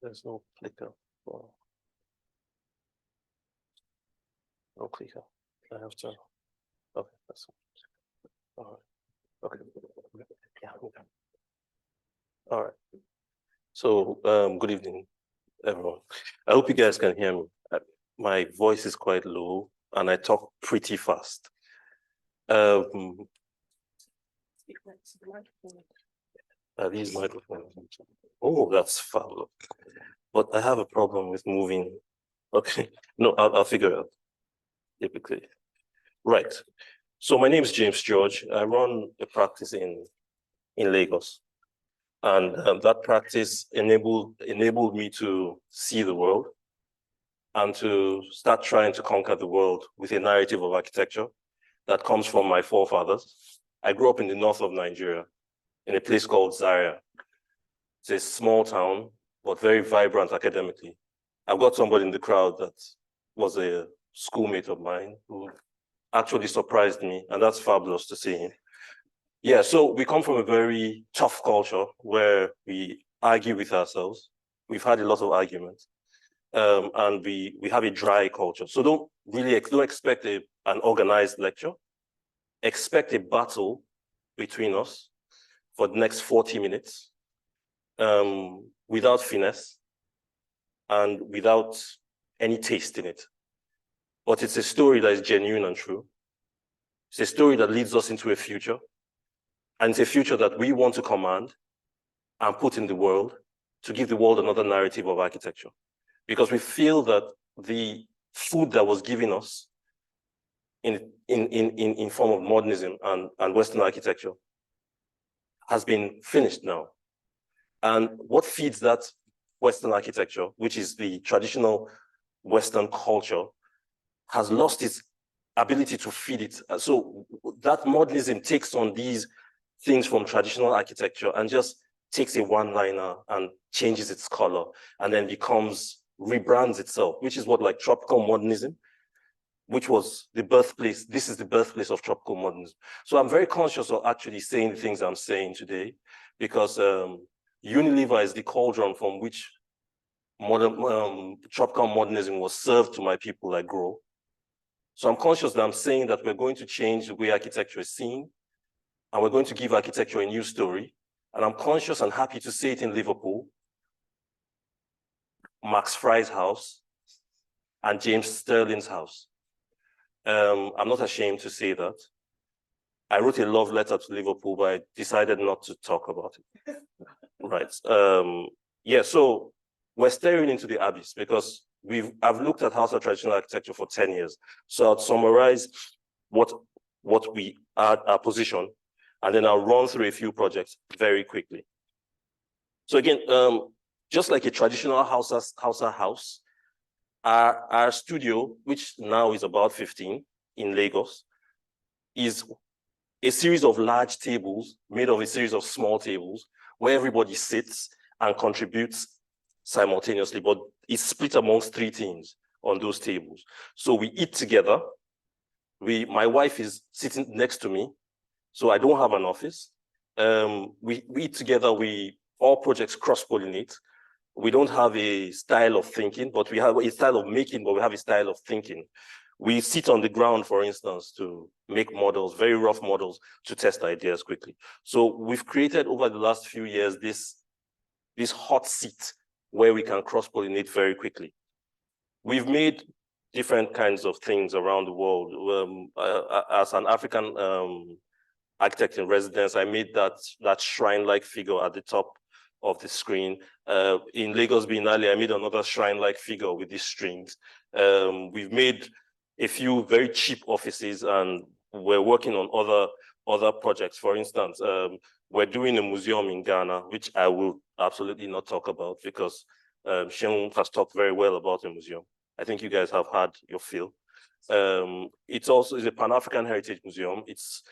There's no clicker for no clicker. I have to. Okay, that's all right. Okay. Yeah. Okay. All right. So good evening, everyone. I hope you guys can hear me. My voice is quite low and I talk pretty fast. These microphones. Oh, that's fabulous. But I have a problem with moving. Okay, no, I'll figure it out typically. Right. So my name is James George. I run a practice in Lagos. And that practice enabled me to see the world and to start trying to conquer the world with a narrative of architecture that comes from my forefathers. I grew up in the north of Nigeria, in a place called Zaria. It's a small town, but very vibrant academically. I've got somebody in the crowd that was a schoolmate of mine who actually surprised me, and that's fabulous to see him. Yeah, so we come from a very tough culture where we argue with ourselves. We've had a lot of arguments, and we have a dry culture. So don't expect an organized lecture. Expect a battle between us for the next 40 minutes, without finesse and without any taste in it. But it's a story that is genuine and true. It's a story that leads us into a future. And it's a future that we want to command and put in the world to give the world another narrative of architecture. Because we feel that the food that was given us in form of modernism and Western architecture has been finished now. And what feeds that Western architecture, which is the traditional Western culture, has lost its ability to feed it. So that modernism takes on these things from traditional architecture and just takes a one-liner and changes its color and then rebrands itself, which is what like tropical modernism, which was the birthplace. This is the birthplace of tropical modernism. So I'm very conscious of actually saying the things I'm saying today because Unilever is the cauldron from which tropical modernism was served to my people I grow. So I'm conscious that I'm saying that we're going to change the way architecture is seen, and we're going to give architecture a new story. And I'm conscious and happy to say it in Liverpool, Max Fry's house and James Sterling's house. I'm not ashamed to say that. I wrote a love letter to Liverpool, but I decided not to talk about it. Right. Yeah, so we're staring into the abyss because I've looked at house of traditional architecture for 10 years. So I'll summarize what we are, our position, and then I'll run through a few projects very quickly. So again, just like a traditional house, our studio, which now is about 15 in Lagos, is a series of large tables made of a series of small tables where everybody sits and contributes simultaneously, but it's split amongst 3 teams on those tables. So we eat together. My wife is sitting next to me, so I don't have an office. We eat together, all projects cross-pollinate. We don't have a style of thinking, but we have a style of making, but we have a style of thinking. We sit on the ground, for instance, to make models, very rough models, to test ideas quickly. So we've created over the last few years this hot seat where we can cross-pollinate very quickly. We've made different kinds of things around the world. As an African architect in residence, I made that shrine-like figure at the top of the screen. In Lagos Biennale, I made another shrine-like figure with these strings. We've made a few very cheap offices, and we're working on other projects. For instance, we're doing a museum in Ghana, which I will absolutely not talk about because Seun has talked very well about the museum. I think you guys have had your fill. It's a Pan-African Heritage Museum. It's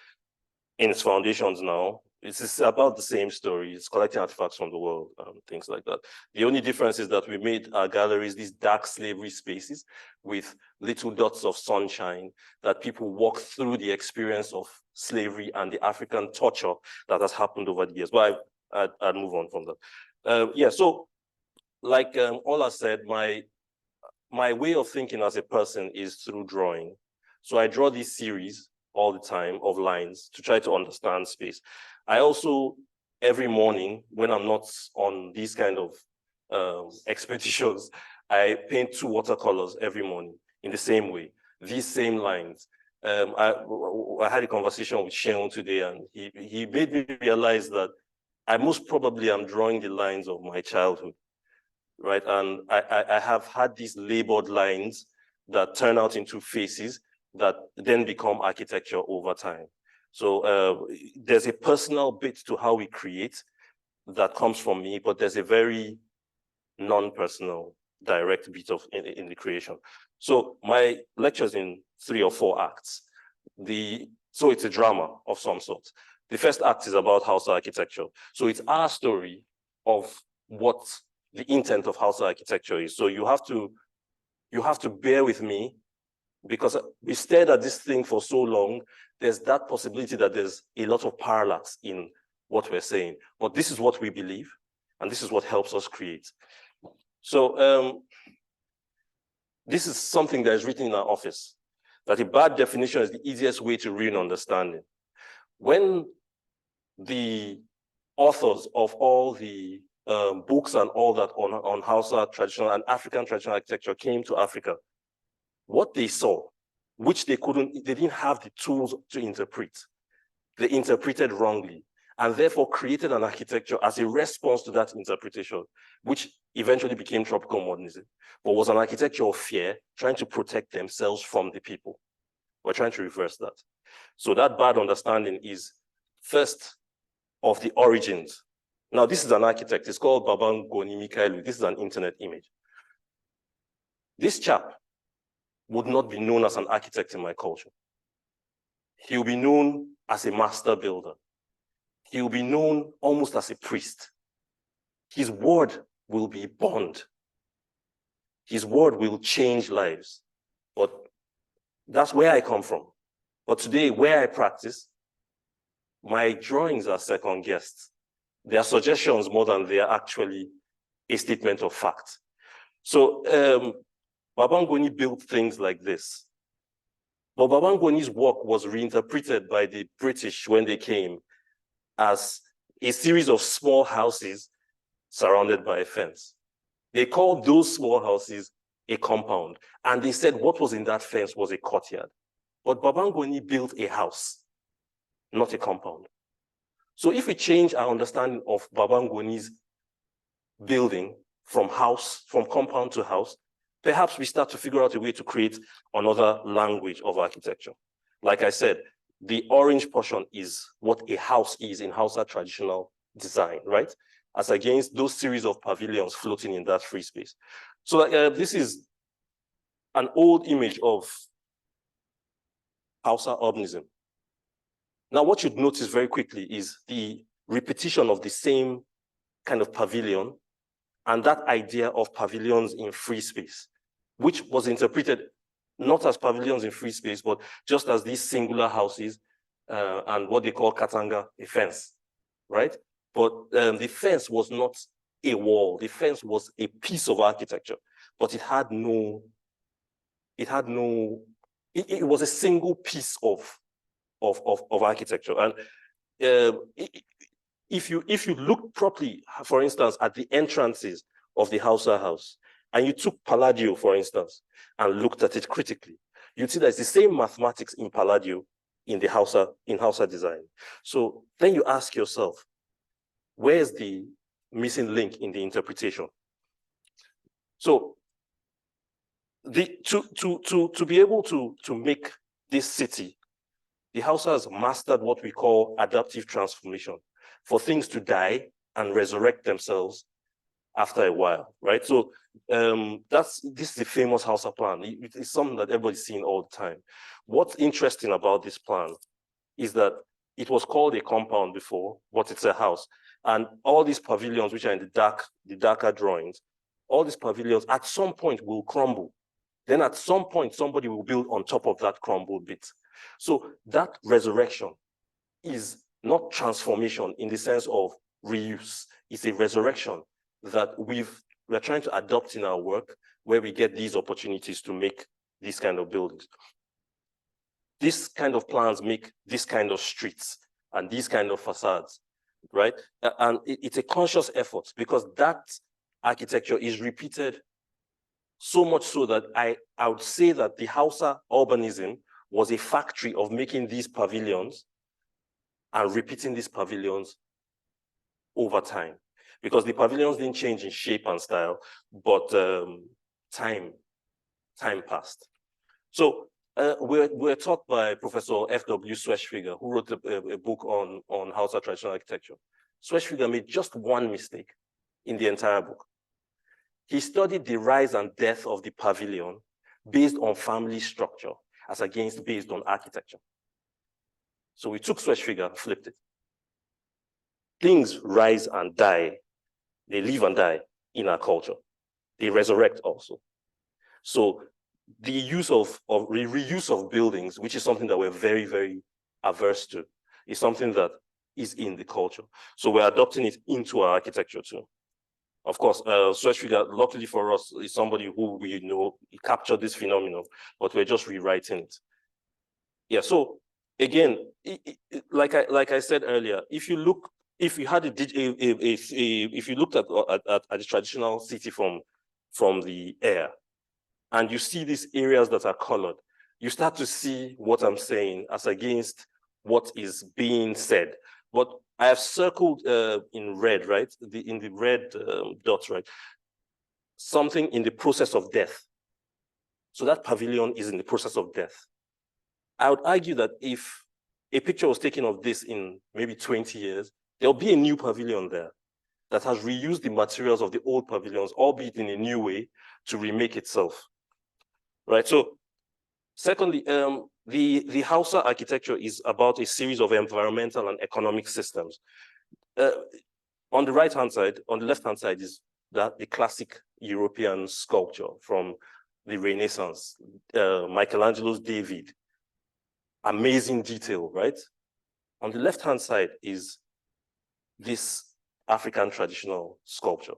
in its foundations now. It's about the same story. It's collecting artifacts from the world, things like that. The only difference is that we made our galleries these dark slavery spaces with little dots of sunshine that people walk through the experience of slavery and the African torture that has happened over the years. But I'd move on from that. Yeah, so like Ola said, my way of thinking as a person is through drawing. So I draw this series all the time of lines to try to understand space. I also, every morning, when I'm not on these kind of expeditions, I paint 2 watercolors every morning in the same way, these same lines. I had a conversation with Seun today, and he made me realize that I most probably am drawing the lines of my childhood, right? And I have had these labored lines that turn out into faces that then become architecture over time. So there's a personal bit to how we create that comes from me, but there's a very non-personal direct bit of in the creation. So my lecture's in 3 or 4 acts. So it's a drama of some sort. The first act is about house architecture. So it's our story of what the intent of house architecture is. So you have to bear with me, because we stared at this thing for so long. There's that possibility that there's a lot of parallax in what we're saying, but this is what we believe, and this is what helps us create. So this is something that is written in our office, that a bad definition is the easiest way to ruin understanding. When the authors of all the books and all that on Hausa traditional and African traditional architecture came to Africa, what they saw, which they didn't have the tools to interpret. They interpreted wrongly, and therefore created an architecture as a response to that interpretation, which eventually became tropical modernism, but was an architecture of fear, trying to protect themselves from the people. We're trying to reverse that. So that bad understanding is first of the origins. Now, this is an architect. It's called Babangoni Mikailu. This is an internet image. This chap would not be known as an architect in my culture. He'll be known as a master builder. He'll be known almost as a priest. His word will be bond. His word will change lives. But that's where I come from. But today, where I practice, my drawings are second guessed. They are suggestions more than they are actually a statement of fact. So Babangoni built things like this. But Babangoni's work was reinterpreted by the British when they came as a series of small houses surrounded by a fence. They called those small houses a compound, and they said what was in that fence was a courtyard. But Babangoni built a house, not a compound. So if we change our understanding of Babangoni's building from compound to house, perhaps we start to figure out a way to create another language of architecture. Like I said, the orange portion is what a house is in Hausa traditional design, right? As against those series of pavilions floating in that free space. So this is an old image of Hausa urbanism. Now, what you'd notice very quickly is the repetition of the same kind of pavilion and that idea of pavilions in free space, which was interpreted not as pavilions in free space, but just as these singular houses and what they call katanga, a fence, right? But the fence was not a wall. The fence was a piece of architecture, but it had no it was a single piece of architecture. And if you look properly, for instance, at the entrances of the AHUWA house, and you took Palladio, for instance, and looked at it critically, you'd see there's the same mathematics in Palladio in the AHUWA design. So then you ask yourself, where's the missing link in the interpretation? So to be able to make this city, the AHUWA has mastered what we call adaptive transformation, for things to die and resurrect themselves after a while, right? So this is the famous AHUWA plan. It's something that everybody's seeing all the time. What's interesting about this plan is that it was called a compound before, but it's a house. And all these pavilions, which are in the darker drawings, all these pavilions at some point will crumble. Then at some point, somebody will build on top of that crumbled bit. So that resurrection is not transformation in the sense of reuse. It's a resurrection that we're trying to adopt in our work, where we get these opportunities to make these kind of buildings. This kind of plans make this kind of streets and these kind of facades, right? And it's a conscious effort, because that architecture is repeated so much so that I would say that the AHUWA urbanism was a factory of making these pavilions and repeating these pavilions over time, because the pavilions didn't change in shape and style, but time passed. So we're taught by Professor F.W. Schwechfiger, who wrote a book on AHUWA traditional architecture. Schwechfiger made just one mistake in the entire book. He studied the rise and death of the pavilion based on family structure as against based on architecture. So we took Schwechfiger and flipped it. Things rise and die. They live and die in our culture. They resurrect also. So the use of reuse of buildings, which is something that we're very, very averse to, is something that is in the culture. So we're adopting it into our architecture too. Of course, Schwechfiger, luckily for us, is somebody who we know he captured this phenomenon, but we're just rewriting it. Yeah. So again, like I said earlier, if you looked at the traditional city from the air, and you see these areas that are colored, you start to see what I'm saying as against what is being said. But I have circled in red, right? In the red dots, right? Something in the process of death. So that pavilion is in the process of death. I would argue that if a picture was taken of this in maybe 20 years, there'll be a new pavilion there that has reused the materials of the old pavilions, albeit in a new way, to remake itself, right? So secondly, the AHUWA architecture is about a series of environmental and economic systems. On the right-hand side, on the left-hand side is the classic European sculpture from the Renaissance, Michelangelo's David. Amazing detail, right? On the left-hand side is this African traditional sculpture,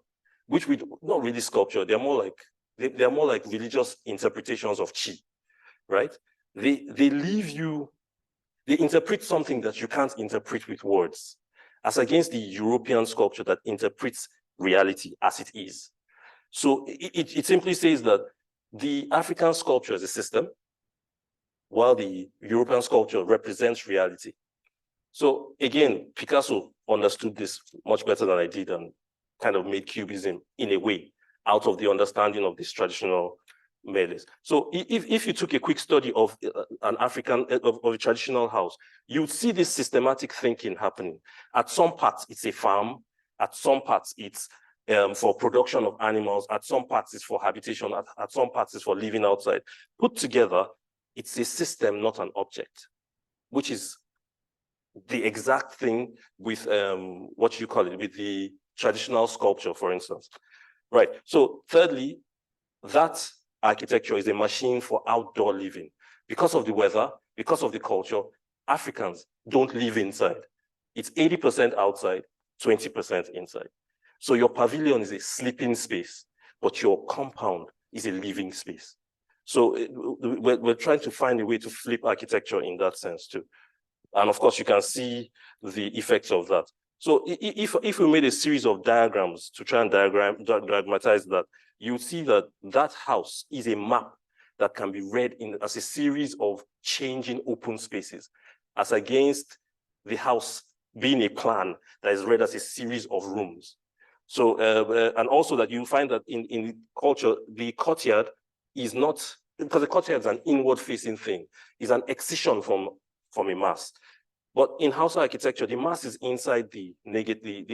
which we not really sculpture. They're more like religious interpretations of chi, right? They interpret something that you can't interpret with words, as against the European sculpture that interprets reality as it is. So it simply says that the African sculpture is a system, while the European sculpture represents reality. So again, Picasso understood this much better than I did and kind of made Cubism in a way out of the understanding of this traditional melees. So if you took a quick study of an African, of a traditional house, you would see this systematic thinking happening. At some parts, it's a farm. At some parts, it's for production of animals. At some parts, it's for habitation. At some parts, it's for living outside. Put together, it's a system, not an object, which is the exact thing with what you call it, with the traditional sculpture, for instance. Right. So thirdly, that architecture is a machine for outdoor living. Because of the weather, because of the culture, Africans don't live inside. It's 80% outside, 20% inside. So your pavilion is a sleeping space, but your compound is a living space. So we're trying to find a way to flip architecture in that sense too. And of course, you can see the effects of that. So if we made a series of diagrams to try and diagrammatize that, you see that that house is a map that can be read as a series of changing open spaces, as against the house being a plan that is read as a series of rooms. So, and also that you find that in culture, the courtyard is not, because the courtyard is an inward-facing thing, is an excision from a mass. But in house architecture, the mass is inside the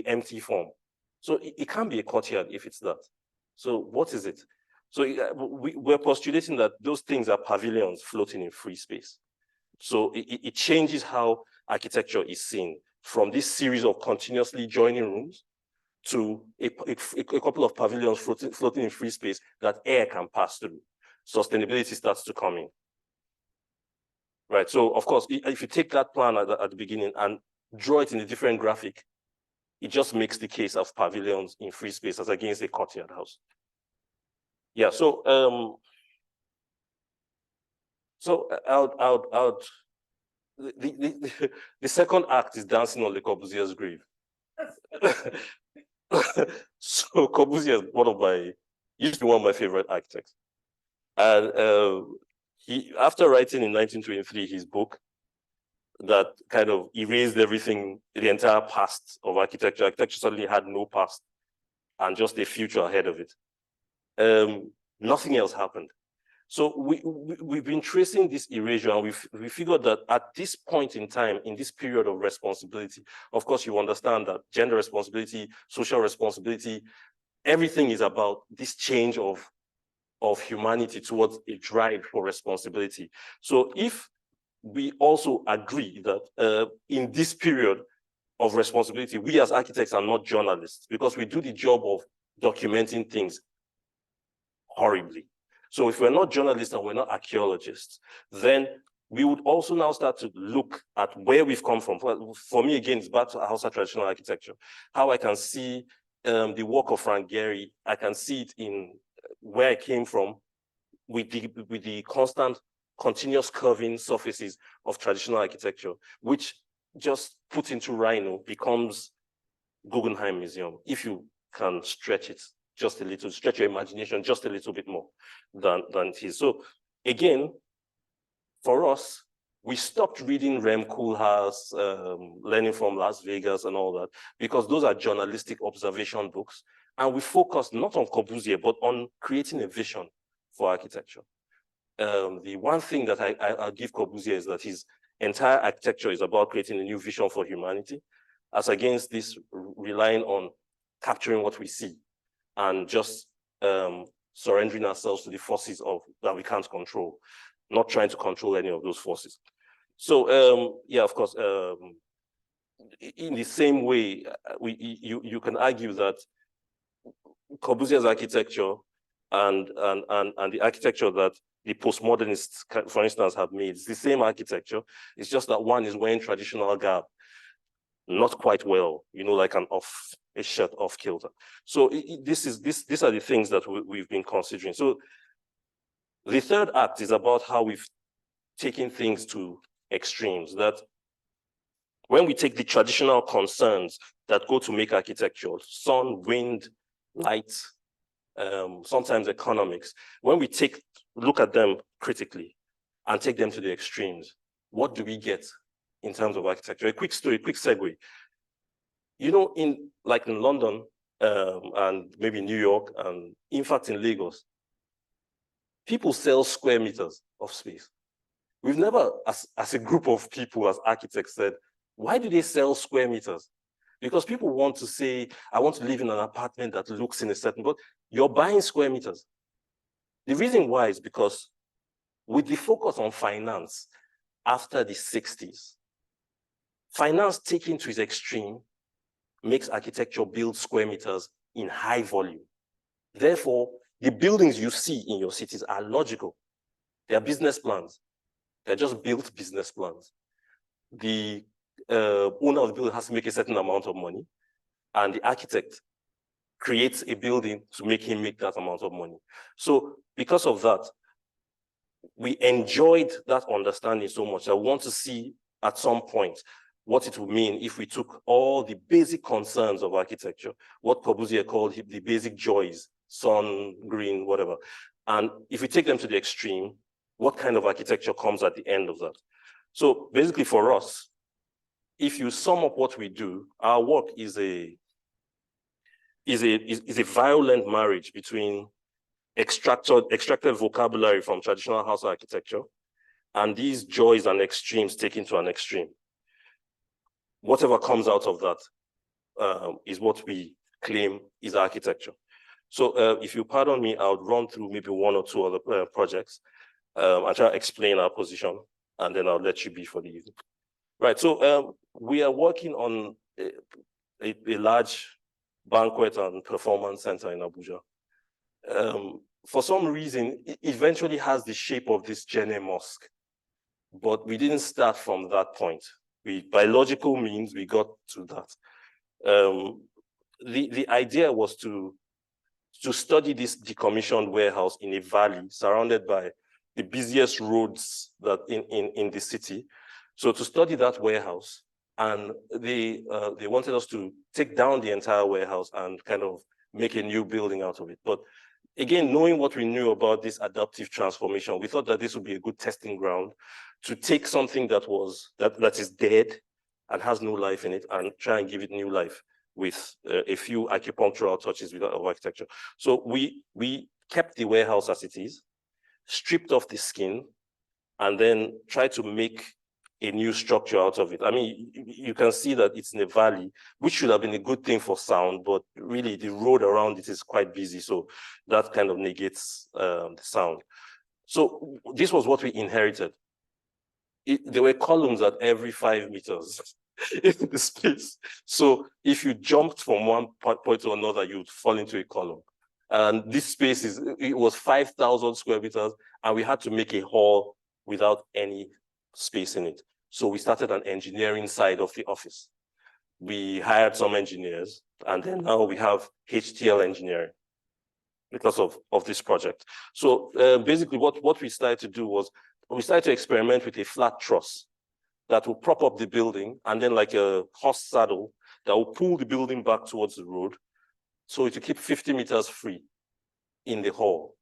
empty form. So it can't be a courtyard if it's that. So what is it? So we're postulating that those things are pavilions floating in free space. So it changes how architecture is seen from this series of continuously joining rooms to a couple of pavilions floating in free space that air can pass through. Sustainability starts to come in. Right, so of course, if you take that plan at the beginning and draw it in a different graphic, it just makes the case of pavilions in free space as against a courtyard house. Yeah, so the second act is dancing on Le Corbusier's grave. So Corbusier used to be one of my favorite architects. And after writing in 1923 his book that kind of erased everything, the entire past of architecture, architecture suddenly had no past and just a future ahead of it. Nothing else happened. So we've been tracing this erasure, and we figured that at this point in time, in this period of responsibility, of course, you understand that gender responsibility, social responsibility, everything is about this change of humanity towards a drive for responsibility. So if we also agree that in this period of responsibility, we as architects are not journalists, because we do the job of documenting things horribly. So if we're not journalists and we're not archaeologists, then we would also now start to look at where we've come from. For me, again, it's back to Hausa traditional architecture. How I can see the work of Frank Gehry, I can see it in where I came from with the constant, continuous curving surfaces of traditional architecture, which just put into Rhino becomes Guggenheim Museum, if you can stretch it just a little, stretch your imagination just a little bit more than it is. So again, for us, we stopped reading Rem Koolhaas, Learning from Las Vegas and all that, because those are journalistic observation books. And we focused not on Corbusier, but on creating a vision for architecture. The one thing that I'll give Corbusier is that his entire architecture is about creating a new vision for humanity, as against this relying on capturing what we see and just surrendering ourselves to the forces that we can't control, not trying to control any of those forces. So yeah, of course, in the same way, you can argue that Corbusier's architecture and the architecture that the postmodernists, for instance, have made, it's the same architecture. It's just that one is wearing traditional garb, not quite well, you know, like a shirt off kilter. So these are the things that we've been considering. So the third act is about how we've taken things to extremes, that when we take the traditional concerns that go to make architecture, sun, wind, light, sometimes economics, when we look at them critically and take them to the extremes, what do we get in terms of architecture? A quick story, quick segue. You know, like in London and maybe New York, and in fact in Lagos, people sell square meters of space. We've never, as a group of people, as architects, said, why do they sell square meters? Because people want to say, I want to live in an apartment that looks in a certain, but you're buying square meters. The reason why is because with the focus on finance after the 60s, finance taken to its extreme makes architecture build square meters in high volume. Therefore, the buildings you see in your cities are logical. They are business plans. They're just built business plans. The owner of the building has to make a certain amount of money, and the architect creates a building to make him make that amount of money. So because of that, we enjoyed that understanding so much. I want to see at some point what it would mean if we took all the basic concerns of architecture, what Corbusier called the basic joys, sun, green, whatever. And if we take them to the extreme, what kind of architecture comes at the end of that? So basically for us, if you sum up what we do, our work is a violent marriage between extracted vocabulary from traditional house architecture and these joys and extremes taken to an extreme. Whatever comes out of that is what we claim is architecture. So if you pardon me, I'll run through maybe one or two other projects. I'll try to explain our position, and then I'll let you be for the evening. Right, so we are working on a large banquet and performance center in Abuja. For some reason, it eventually has the shape of this Jenne Mosque, but we didn't start from that point. By logical means, we got to that. The idea was to study this decommissioned warehouse in a valley surrounded by the busiest roads that in the city. So to study that warehouse, and they wanted us to take down the entire warehouse and kind of make a new building out of it. But again, knowing what we knew about this adaptive transformation, we thought that this would be a good testing ground to take something that is dead and has no life in it and try and give it new life with a few acupunctural touches of architecture. So we kept the warehouse as it is, stripped off the skin, and then tried to make a new structure out of it. I mean, you can see that it's in a valley, which should have been a good thing for sound, but really the road around it is quite busy, so that kind of negates the sound. So this was what we inherited. There were columns at every 5 meters in the space. So if you jumped from one point to another, you'd fall into a column. And this space it was 5,000 square meters, and we had to make a hall without any space in it. So we started an engineering side of the office. We hired some engineers, and then now we have HTL engineering because of this project. So basically what we started to do was, we started to experiment with a flat truss that will prop up the building, and then like a horse saddle that will pull the building back towards the road. So it will keep 50 meters free in the hall.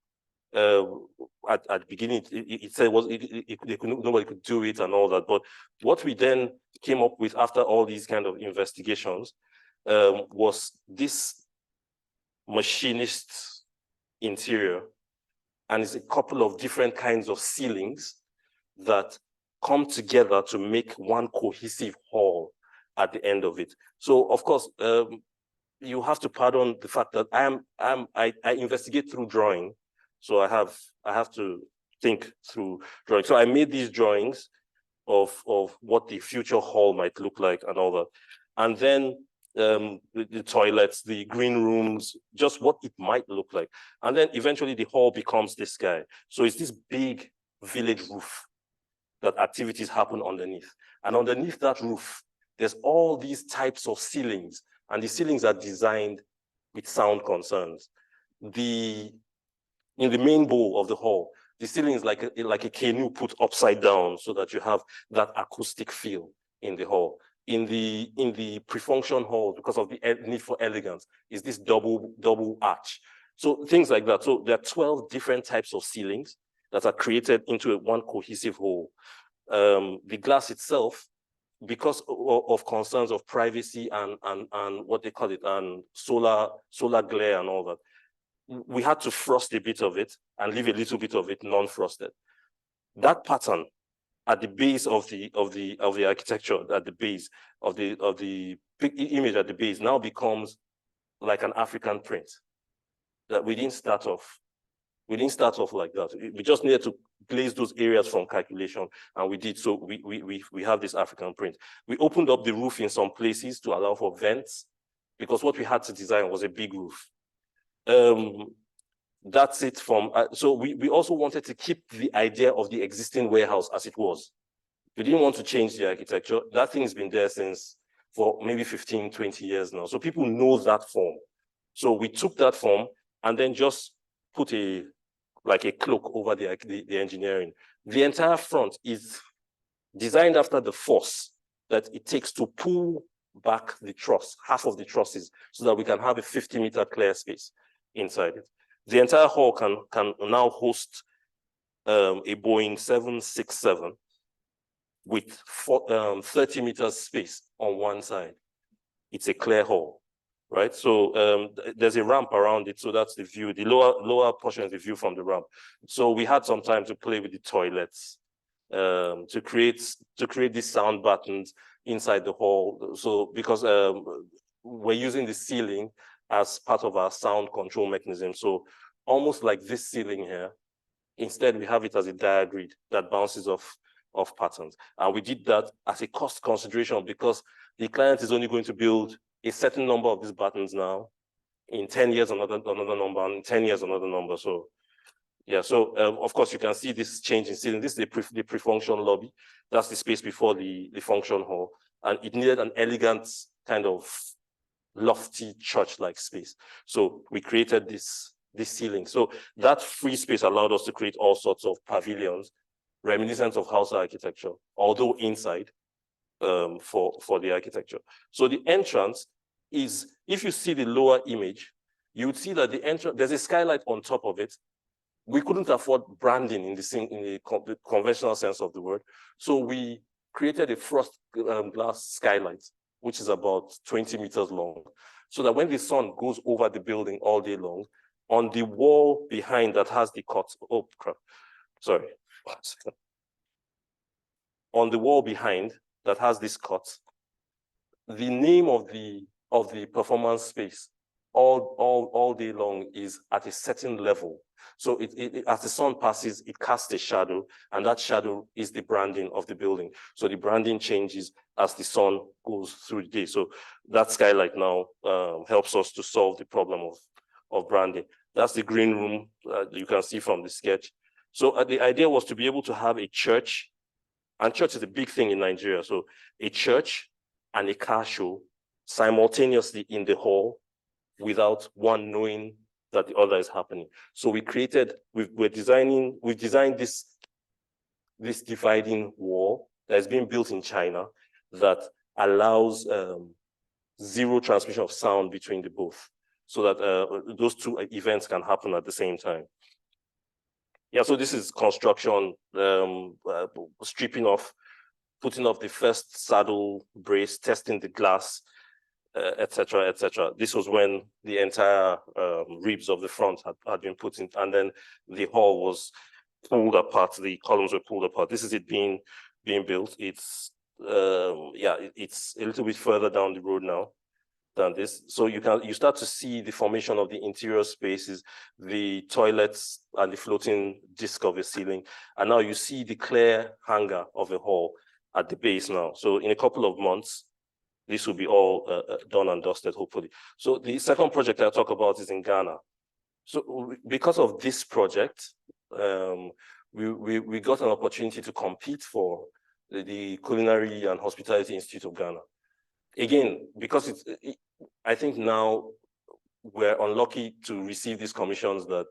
At the beginning, it said nobody could do it and all that. But what we then came up with after all these kind of investigations was this machinist interior, and it's a couple of different kinds of ceilings that come together to make one cohesive hall at the end of it. So of course, you have to pardon the fact that I investigate through drawing. So I have to think through drawing. So I made these drawings of what the future hall might look like and all that. And then the toilets, the green rooms, just what it might look like. And then eventually the hall becomes this guy. So it's this big village roof that activities happen underneath. And underneath that roof, there's all these types of ceilings, and the ceilings are designed with sound concerns. In the main bowl of the hall, the ceiling is like a canoe put upside down so that you have that acoustic feel in the hall. In the pre-function hall, because of the need for elegance, is this double arch. So things like that. So there are 12 different types of ceilings that are created into one cohesive whole. The glass itself, because of concerns of privacy and what they call it, and solar glare and all that, we had to frost a bit of it and leave a little bit of it non-frosted. That pattern at the base of the architecture, at the base of the image at the base, now becomes like an African print. That we didn't start off like that. We just needed to glaze those areas from calculation, and we did. So we have this African print. We opened up the roof in some places to allow for vents, because what we had to design was a big roof. That's it from, so we also wanted to keep the idea of the existing warehouse as it was. We didn't want to change the architecture. That thing's been there for maybe 15, 20 years now. So people know that form. So we took that form and then just put a like a cloak over the engineering. The entire front is designed after the force that it takes to pull back the truss, half of the trusses, so that we can have a 50-meter clear space inside it. The entire hall can now host a Boeing 767 with 30 meters space on one side. It's a clear hall, right? So there's a ramp around it, so that's the view. The lower portion is the view from the ramp. So we had some time to play with the toilets, to create these sound buttons inside the hall. So because we're using the ceiling as part of our sound control mechanism. So almost like this ceiling here, instead we have it as a diagrid that bounces off patterns. And we did that as a cost consideration because the client is only going to build a certain number of these buttons now. In 10 years, another number, and in 10 years, another number. So yeah, so of course you can see this change in ceiling. This is the pre-function lobby. That's the space before the function hall. And it needed an elegant kind of lofty church-like space. So we created this ceiling. So that free space allowed us to create all sorts of pavilions, reminiscent of house architecture, although inside for the architecture. So the entrance is, if you see the lower image, you would see that the entrance, there's a skylight on top of it. We couldn't afford branding in the conventional sense of the word. So we created a frost glass skylight, which is about 20 meters long, so that when the sun goes over the building all day long, on the wall behind that has the cut, oh crap, sorry. On the wall behind that has this cut, the name of the performance space all day long is at a certain level. So as the sun passes, it casts a shadow, and that shadow is the branding of the building. So the branding changes as the sun goes through the day. So that skylight now helps us to solve the problem of branding. That's the green room you can see from the sketch. So the idea was to be able to have a church, and church is a big thing in Nigeria. So a church and a car show simultaneously in the hall without one knowing that the other is happening. So we've designed this dividing wall that's been built in China that allows zero transmission of sound between the both, so that those two events can happen at the same time. Yeah, so this is construction, stripping off, putting off the first saddle brace, testing the glass, etc., etc. This was when the entire ribs of the front had been put in, and then the hull was pulled apart. The columns were pulled apart. This is it being built. It's it's a little bit further down the road now than this. So you start to see the formation of the interior spaces, the toilets, and the floating disc of a ceiling. And now you see the clear hanger of a hall at the base now. So in a couple of months, this will be all done and dusted, hopefully. So the second project I'll talk about is in Ghana. So because of this project, we got an opportunity to compete for the Culinary and Hospitality Institute of Ghana. Again, because I think now we're unlucky to receive these commissions that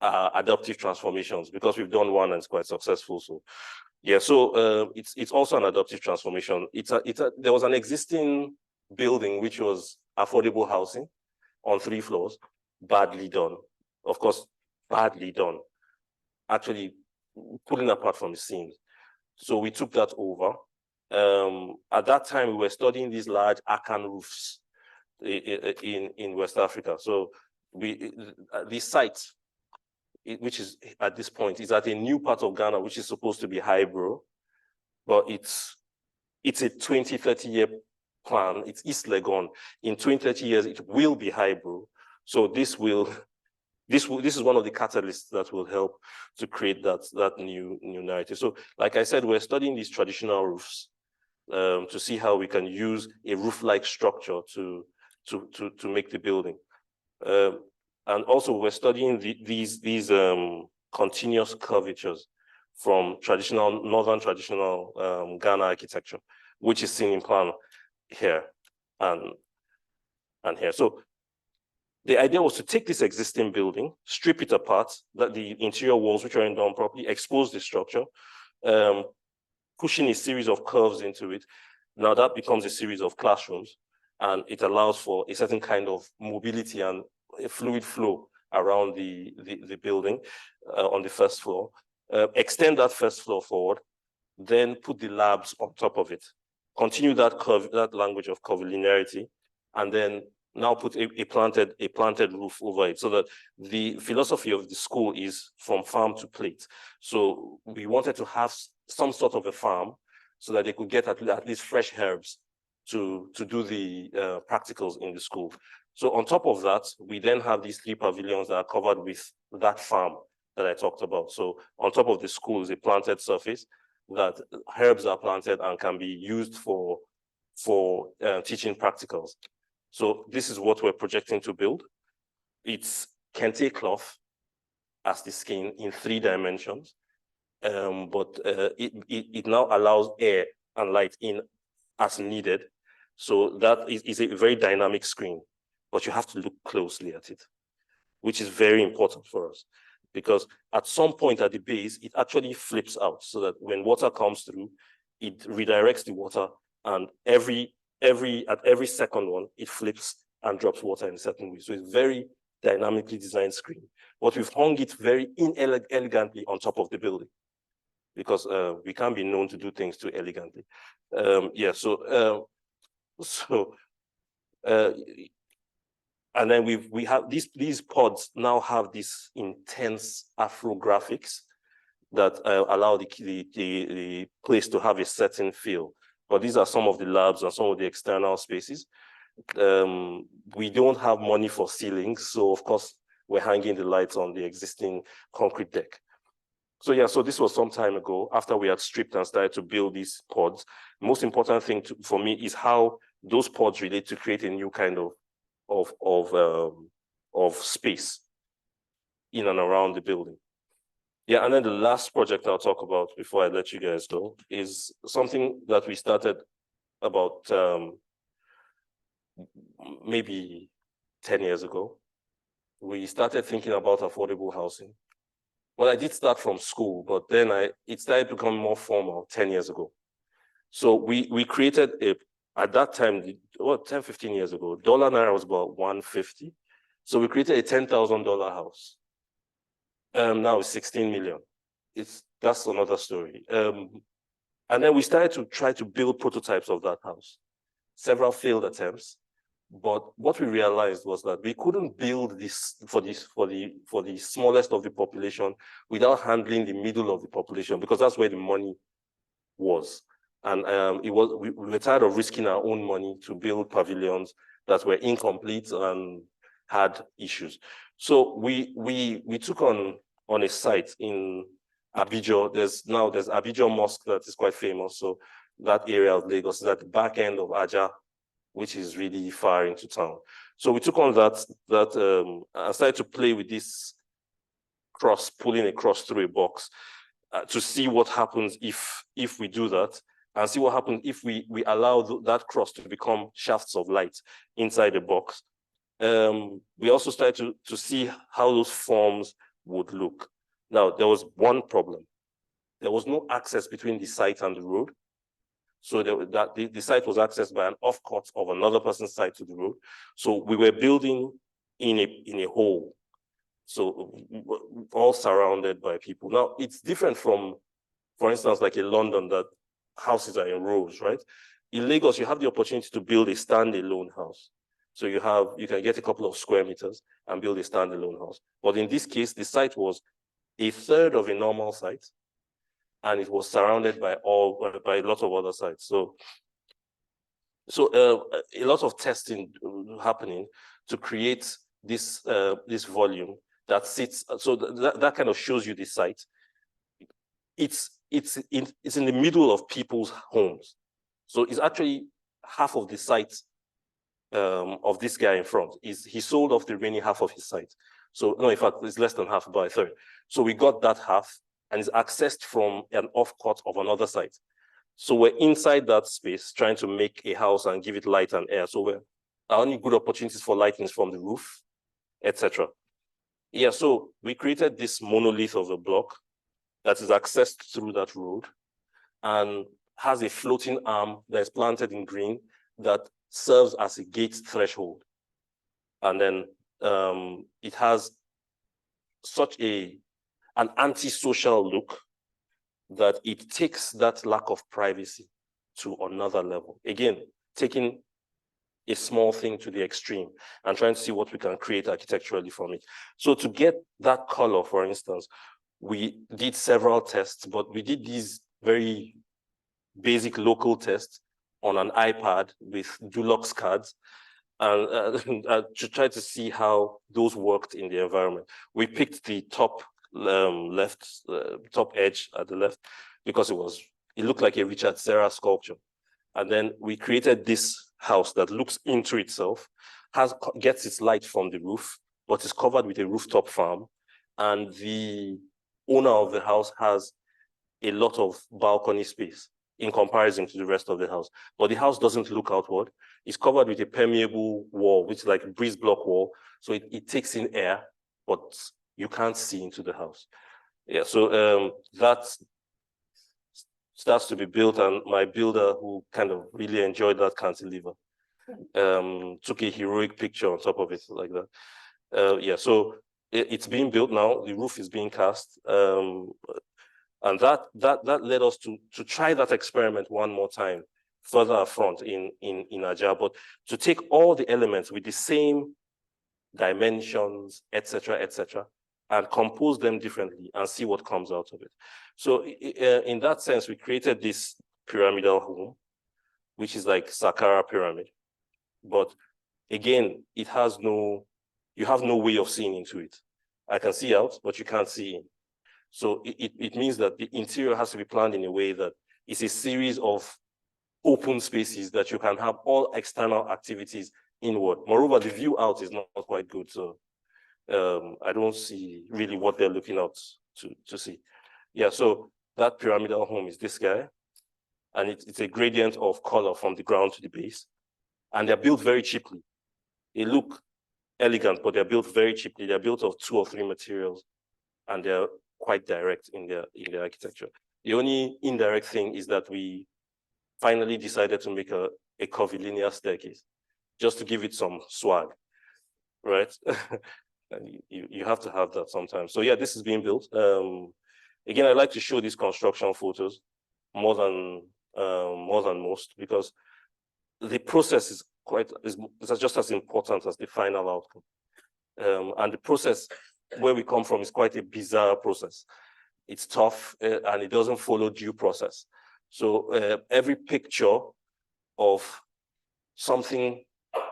are adaptive transformations, because we've done one and it's quite successful. So yeah, so it's also an adaptive transformation. There was an existing building which was affordable housing on 3 floors, badly done. Of course, badly done. Actually, pulling apart from the seams. So we took that over. At that time, we were studying these large Akan roofs in West Africa. So the site, which is at this point, is at a new part of Ghana, which is supposed to be Hybro, but it's a 20, 30-year plan. It's East Legon. In 20, 30 years, it will be Hybro. So this is one of the catalysts that will help to create that new narrative. So like I said, we're studying these traditional roofs to see how we can use a roof-like structure to make the building. And also we're studying these continuous curvatures from northern traditional Ghana architecture, which is seen in plan here and here. So The idea was to take this existing building, strip it apart, that the interior walls, which are done properly, expose the structure, pushing a series of curves into it. Now that becomes a series of classrooms, and it allows for a certain kind of mobility and a fluid flow around the building on the first floor. Extend that first floor forward, then put the labs on top of it. Continue that language of curvilinearity, and then now put a planted roof over it, so that the philosophy of the school is from farm to plate. So we wanted to have some sort of a farm so that they could get at least fresh herbs to do the practicals in the school. So on top of that, we then have these 3 pavilions that are covered with that farm that I talked about. So on top of the school is a planted surface that herbs are planted and can be used for teaching practicals. So this is what we're projecting to build. It's kente cloth as the skin in 3 dimensions, but it now allows air and light in as needed. So that is a very dynamic screen, but you have to look closely at it, which is very important for us, because at some point at the base, it actually flips out so that when water comes through, it redirects the water, and at every second one, it flips and drops water in a certain way. So it's very dynamically designed screen, but we've hung it very elegantly on top of the building, because we can't be known to do things too elegantly. And then we have these pods now have this intense Afro graphics that allow the place to have a certain feel. But these are some of the labs and some of the external spaces. We don't have money for ceilings, so of course we're hanging the lights on the existing concrete deck. So yeah, so this was some time ago after we had stripped and started to build these pods. The most important thing for me is how those pods relate to create a new kind of space in and around the building. Yeah, and then the last project I'll talk about before I let you guys go is something that we started about maybe 10 years ago. We started thinking about affordable housing. Well, I did start from school, but then it started to become more formal 10 years ago. So we created at that time, 10, 15 years ago, dollar naira was about 150. So we created a $10,000 house. Now it's 16 million. That's another story. And then we started to try to build prototypes of that house. Several failed attempts, but what we realized was that we couldn't build this for the smallest of the population without handling the middle of the population, because that's where the money was. And we were tired of risking our own money to build pavilions that were incomplete and had issues. So we took on a site in Abijo. There's Abijo Mosque that is quite famous. So that area of Lagos is at the back end of Aja, which is really far into town. So we took on that and started to play with this pulling a cross through a box to see what happens if we do that, and see what happens if we allow that cross to become shafts of light inside the box. We also started to see how those forms would look. Now, there was one problem. There was no access between the site and the road. So the site was accessed by an off-cut of another person's site to the road. So we were building in a hole. So all surrounded by people. Now, it's different from, for instance, like in London, that houses are in rows, right? In Lagos, you have the opportunity to build a standalone house. So you can get a couple of square meters and build a standalone house. But in this case, the site was a third of a normal site, and it was surrounded by a lot of other sites. So a lot of testing happening to create this volume that sits. So that kind of shows you the site. It's in the middle of people's homes. So it's actually half of the site of this guy in front. He sold off the remaining half of his site. So no, in fact, it's less than half, by a third. So we got that half, and it's accessed from an off-cut of another site. So we're inside that space trying to make a house and give it light and air. So our only good opportunities for lighting is from the roof etc. Yeah, so we created this monolith of a block that is accessed through that road and has a floating arm that is planted in green that serves as a gate threshold. And then it has such an antisocial look that it takes that lack of privacy to another level. Again, taking a small thing to the extreme and trying to see what we can create architecturally from it. So to get that color, for instance, we did several tests, but we did these very basic local tests on an iPad with Dulux cards and to try to see how those worked in the environment. We picked the top top edge at the left because it looked like a Richard Serra sculpture. And then we created this house that looks into itself, gets its light from the roof, but is covered with a rooftop farm. And the owner of the house has a lot of balcony space in comparison to the rest of the house. But the house doesn't look outward. It's covered with a permeable wall, which is like a breeze block wall. So it takes in air, but you can't see into the house. Yeah, so that starts to be built, and my builder, who kind of really enjoyed that cantilever, took a heroic picture on top of it like that. Yeah, so it's being built now. The roof is being cast. And that led us to try that experiment one more time, further front in Ajah, but to take all the elements with the same dimensions, etc., and compose them differently and see what comes out of it. So in that sense, we created this pyramidal home, which is like Saqqara pyramid. But again, you have no way of seeing into it. I can see out, but you can't see in. So it means that the interior has to be planned in a way that it's a series of open spaces that you can have all external activities inward. Moreover, the view out is not quite good. So I don't see really what they're looking out to see. Yeah, so that pyramidal home is this guy. And it's a gradient of color from the ground to the base. And they're built very cheaply. They look elegant, but they're built very cheaply. They're built of 2 or 3 materials, and they're quite direct in their architecture. The only indirect thing is that we finally decided to make a curvilinear staircase, just to give it some swag, right? And you have to have that sometimes. So yeah, this is being built. Again, I like to show these construction photos more than most, because the process is just as important as the final outcome. And the process where we come from is quite a bizarre process. It's tough and it doesn't follow due process. So every picture of something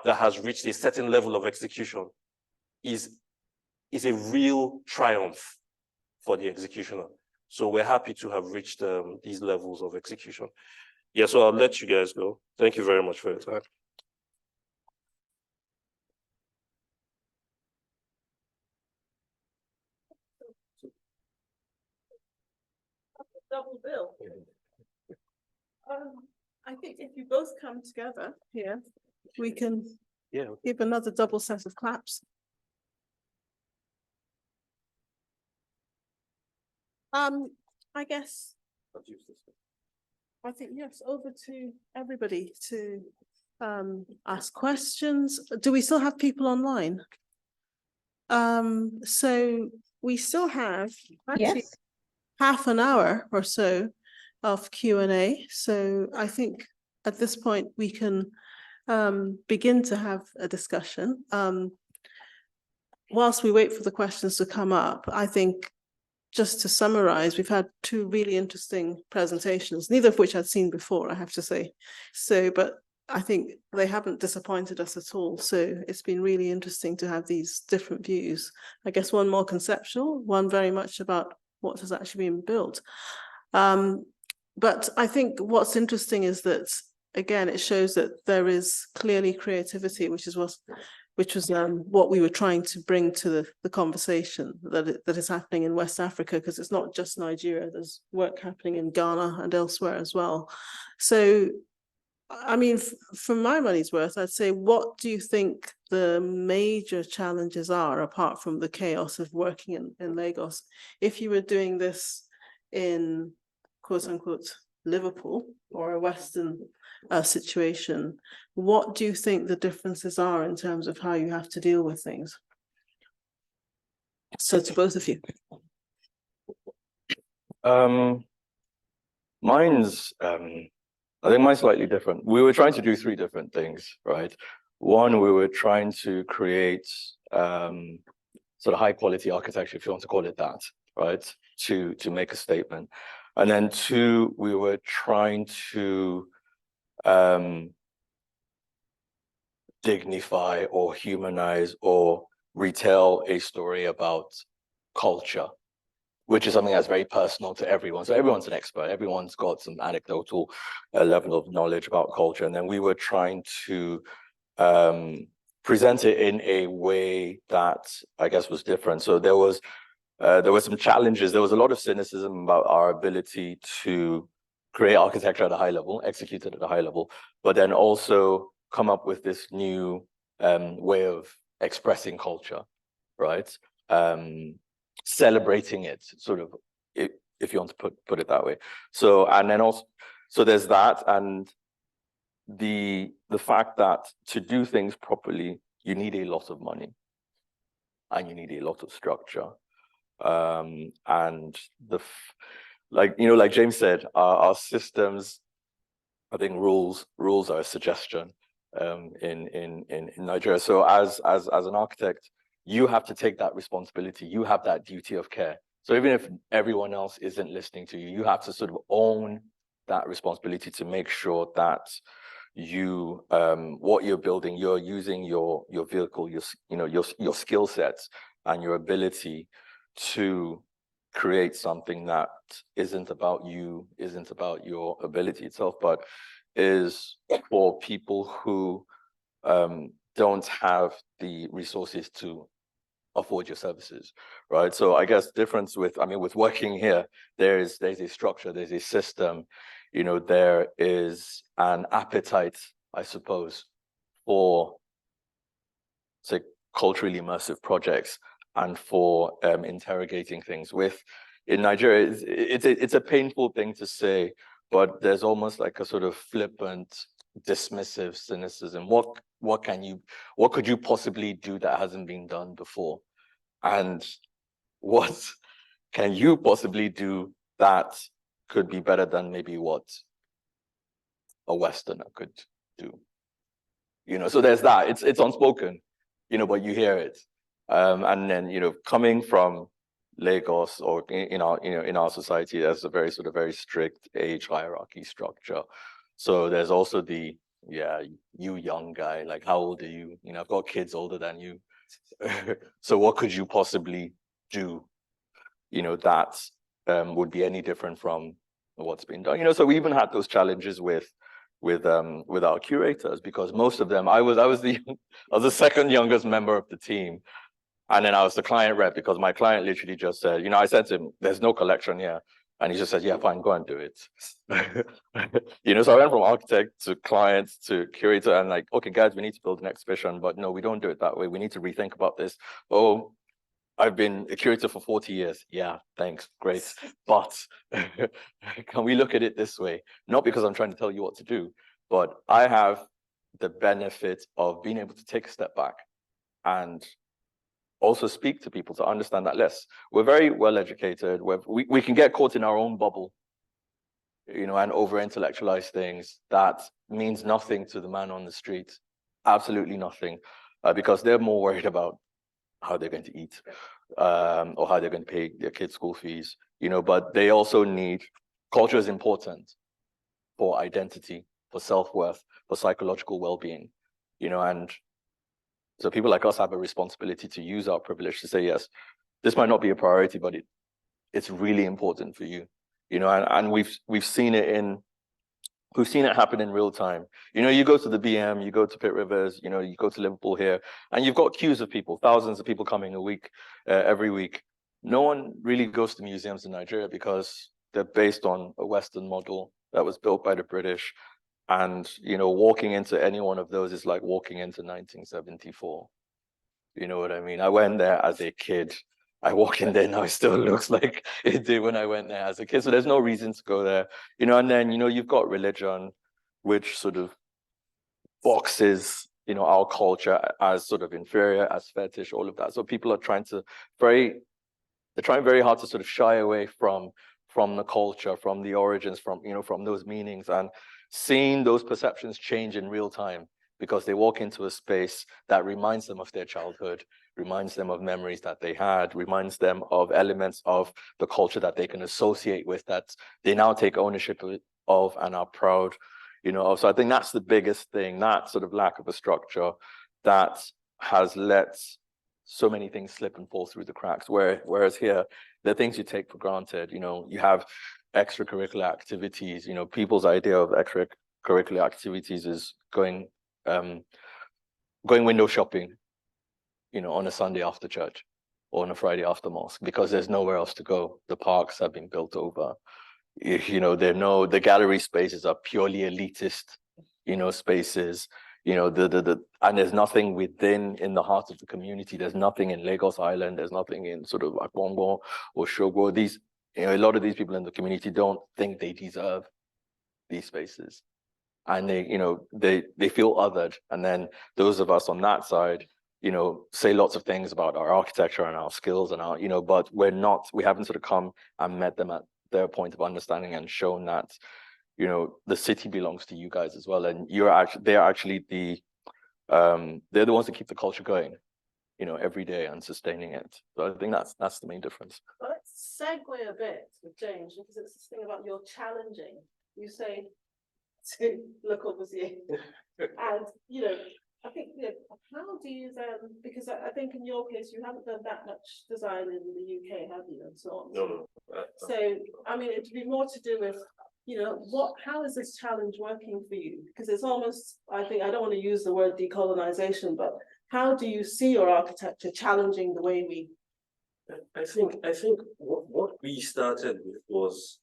that has reached a certain level of execution is a real triumph for the executioner. So we're happy to have reached these levels of execution. Yeah, so I'll let you guys go. Thank you very much for your time. Double bill. I think if you both come together here, we can give another double set of claps. I guess, I think, yes, over to everybody to ask questions. Do we still have people online? So we still have actually half an hour or so of Q&A. So I think at this point we can begin to have a discussion. Whilst we wait for the questions to come up, I think just to summarize, we've had 2 really interesting presentations, neither of which I'd seen before, I have to say. So, but I think they haven't disappointed us at all. So it's been really interesting to have these different views. I guess one more conceptual, one very much about what has actually been built. But I think what's interesting is that, again, it shows that there is clearly creativity, which was what we were trying to bring to the conversation that is happening in West Africa, because it's not just Nigeria, there's work happening in Ghana and elsewhere as well. So I mean, for my money's worth, I'd say, what do you think the major challenges are, apart from the chaos of working in Lagos? If you were doing this in quote unquote Liverpool or a Western situation, what do you think the differences are in terms of how you have to deal with things? So to both of you. I think mine's slightly different. We were trying to do three different things, right? One, we were trying to create sort of high quality architecture, if you want to call it that, right? To make a statement. And then two, we were trying to dignify or humanize or retell a story about culture, which is something that's very personal to everyone. So everyone's an expert. Everyone's got some anecdotal level of knowledge about culture. And then we were trying to present it in a way that I guess was different. So there were some challenges. There was a lot of cynicism about our ability to create architecture at a high level, execute it at a high level, but then also come up with this new way of expressing culture, right? Celebrating it, sort of, if you want to put it that way. So, and then also, so there's that, and the fact that to do things properly, you need a lot of money and you need a lot of structure. And like James said, our systems, I think rules are a suggestion in Nigeria. So as an architect, you have to take that responsibility. You have that duty of care. So even if everyone else isn't listening to you, you have to sort of own that responsibility to make sure that you what you're building, you're using your vehicle, your skill sets and your ability to create something that isn't about you, isn't about your ability itself, but is for people who don't have the resources to afford your services, right? So I guess difference with working here, there's a structure, there's a system, there is an appetite, I suppose, for, say, culturally immersive projects and for interrogating things. In Nigeria, it's a painful thing to say, but there's almost like a sort of flippant, dismissive cynicism. What could you possibly do that hasn't been done before? And what can you possibly do that could be better than maybe what a Westerner could do? So there's that. It's unspoken, but you hear it. And then, coming from Lagos or in our society, there's a very strict age hierarchy structure. So there's also you young guy, like, how old are you? I've got kids older than you. So what could you possibly do, that would be any different from what's been done? So we even had those challenges with our curators, because most of them, I was the second youngest member of the team. And then I was the client rep, because my client literally just said, I said to him, there's no collection here. And he just said, yeah, fine, go and do it. So I went from architect to client to curator, and like, okay, guys, we need to build an exhibition, but no, we don't do it that way. We need to rethink about this. Oh, I've been a curator for 40 years. Yeah, thanks, great. But can we look at it this way? Not because I'm trying to tell you what to do, but I have the benefit of being able to take a step back and also speak to people to understand that less. We're very well educated. We can get caught in our own bubble, and over intellectualize things that means nothing to the man on the street. Absolutely nothing, because they're more worried about how they're going to eat, or how they're going to pay their kids' school fees, but they also need, culture is important for identity, for self-worth, for psychological well-being, and so people like us have a responsibility to use our privilege to say, yes, this might not be a priority, but it's really important for you, and we've seen it happen in real time. You go to the BM, you go to Pitt Rivers, you go to Liverpool here, and you've got queues of people, thousands of people coming every week. No one really goes to museums in Nigeria because they're based on a Western model that was built by the British. And, you know, walking into any one of those is like walking into 1974. You know what I mean? I went there as a kid. I walk in there now, it still looks like it did when I went there as a kid. So there's no reason to go there, you know, and then, you know, you've got religion, which sort of boxes, you know, our culture as sort of inferior, as fetish, all of that. So people are trying very hard to sort of shy away from the culture, from the origins, from, you know, from those meanings, and seeing those perceptions change in real time, because they walk into a space that reminds them of their childhood, reminds them of memories that they had, reminds them of elements of the culture that they can associate with, that they now take ownership of and are proud, you know, of. So I think that's the biggest thing, that sort of lack of a structure that has let so many things slip and fall through the cracks. Whereas here, the things you take for granted, you know, you have extracurricular activities, you know, people's idea of extracurricular activities is going window shopping, you know, on a Sunday after church or on a Friday after mosque, because there's nowhere else to go. The parks have been built over. You know, the gallery spaces are purely elitist, you know, spaces. You know, and there's nothing within, in the heart of the community. There's nothing in Lagos Island. There's nothing in sort of Akwongo or Shogo. These, you know, a lot of these people in the community don't think they deserve these spaces, and they, you know, they feel othered. And then those of us on that side, you know, say lots of things about our architecture and our skills and our, you know, but we haven't sort of come and met them at their point of understanding and shown that, you know, the city belongs to you guys as well, and they're actually they're the ones that keep the culture going, you know, every day and sustaining it. So I think that's the main difference. Well, let's segue a bit with James, because it's this thing about you're challenging. You say to look obviously, and you know, I think, you know, how do you then, because I think in your case you haven't done that much design in the UK, have you, and so on. No. So I mean, it'd be more to do with, you know, how is this challenge working for you? Because it's almost, I think, I don't want to use the word decolonization, but how do you see your architecture challenging the way we? I think what we started with was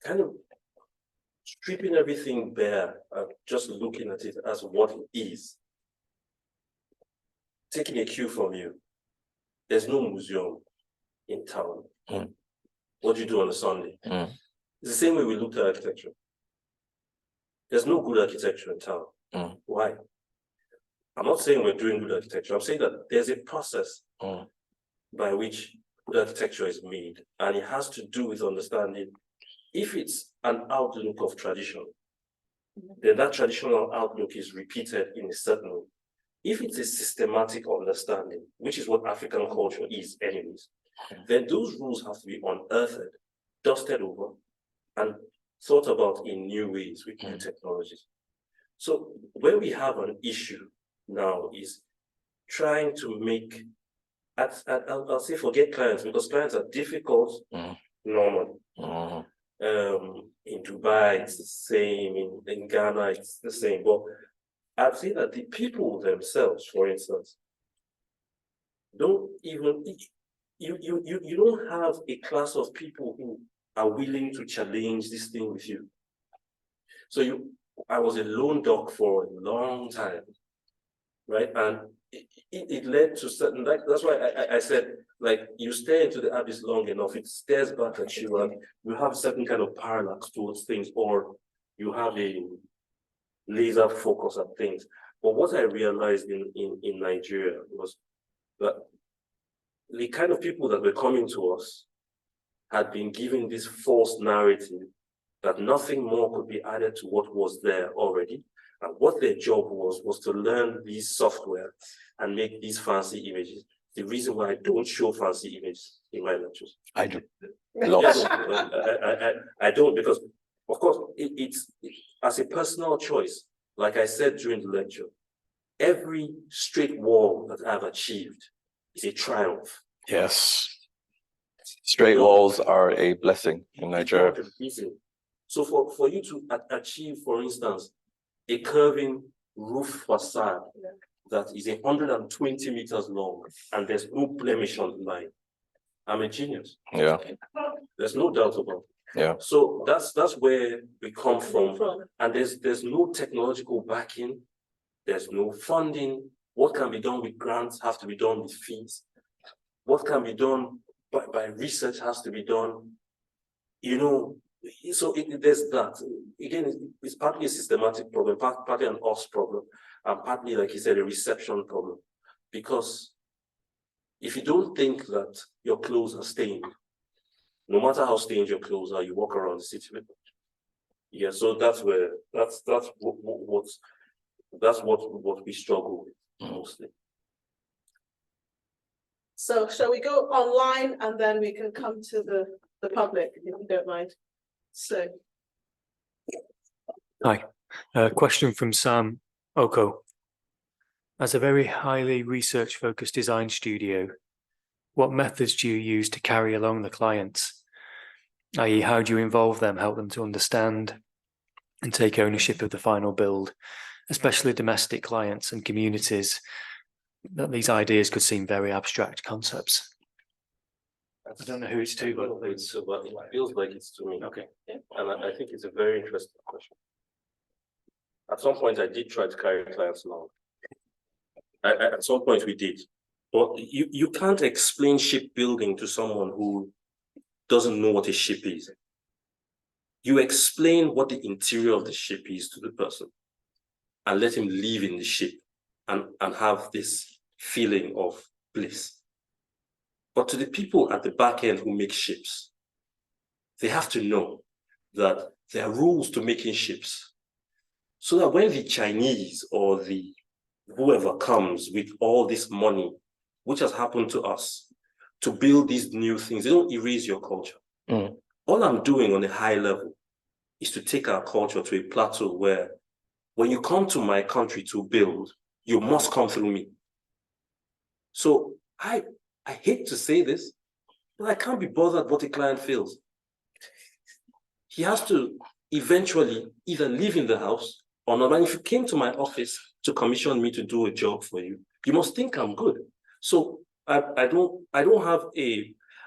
kind of stripping everything bare and just looking at it as what it is. Taking a cue from you, there's no museum in town. What do you do on a Sunday? It's the same way we looked at architecture. There's no good architecture in town. Why? I'm not saying we're doing good architecture. I'm saying that there's a process by which good architecture is made, and it has to do with understanding if it's an outlook of tradition, then that traditional outlook is repeated in a certain way. If it's a systematic understanding, which is what African culture is anyways, then those rules have to be unearthed, dusted over, and thought about in new ways with new technologies. So where we have an issue now is trying to make, I'll say forget clients, because clients are difficult normally. In Dubai, it's the same. In Ghana, it's the same. But I've seen that the people themselves, for instance, don't even, you don't have a class of people who are willing to challenge this thing with you. So I was a lone dog for a long time, right? And it led to certain, that's why I said, like, you stare into the abyss long enough, it stares back at you, and you have a certain kind of parallax towards things, or you have a laser focus at things. But what I realized in Nigeria was that the kind of people that were coming to us had been given this false narrative that nothing more could be added to what was there already. And what their job was to learn these software and make these fancy images. The reason why I don't show fancy images in my lectures. I do. Lots. I don't, because of course it's as a personal choice. Like I said during the lecture, every straight wall that I've achieved is a triumph. Yes. Straight walls are a blessing in Nigeria. So for you to achieve, for instance, a curving roof facade that is 120 meters long and there's no blemish on the line, I'm a genius. Yeah. There's no doubt about it. Yeah. So that's where we come from. And there's no technological backing, there's no funding. What can be done with grants have to be done with fees. What can be done by research has to be done, you know. So there's that. Again, it's partly a systematic problem, partly an us problem, and partly, like you said, a reception problem. Because if you don't think that your clothes are stained, no matter how stained your clothes are, you walk around the city with them. Yeah, so that's what we struggle with mostly. So shall we go online and then we can come to the public, if you don't mind? So. Hi, question from Sam Oko. As a very highly research-focused design studio, what methods do you use to carry along the clients? i.e., how do you involve them, help them to understand and take ownership of the final build, especially domestic clients and communities, that these ideas could seem very abstract concepts? I don't know who it's to, but But it feels like it's to me. okay. And I think it's a very interesting question. At some point, I did try to carry clients along. At some point, we did. But you can't explain shipbuilding to someone who doesn't know what a ship is. You explain what the interior of the ship is to the person and let him live in the ship and have this feeling of bliss. But to the people at the back end who make ships, they have to know that there are rules to making ships. So that when the Chinese or the whoever comes with all this money, which has happened to us, to build these new things, they don't erase your culture. Mm. All I'm doing on a high level is to take our culture to a plateau where when you come to my country to build, you must come through me. So I hate to say this, but I can't be bothered what a client feels. He has to eventually either live in the house or not. And if you came to my office to commission me to do a job for you, you must think I'm good. So I don't have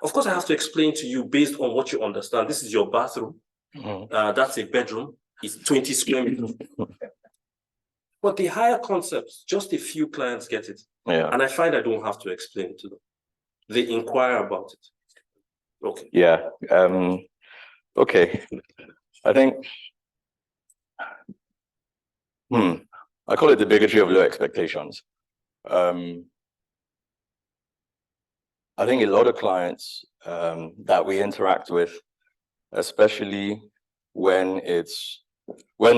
of course I have to explain to you based on what you understand. This is your bathroom. Mm. That's a bedroom. It's 20 square meters. But the higher concepts, just a few clients get it. Yeah. And I find I don't have to explain it to them. They inquire about it. Okay. Yeah. Okay. I think I call it the bigotry of low expectations. I think a lot of clients that we interact with, especially when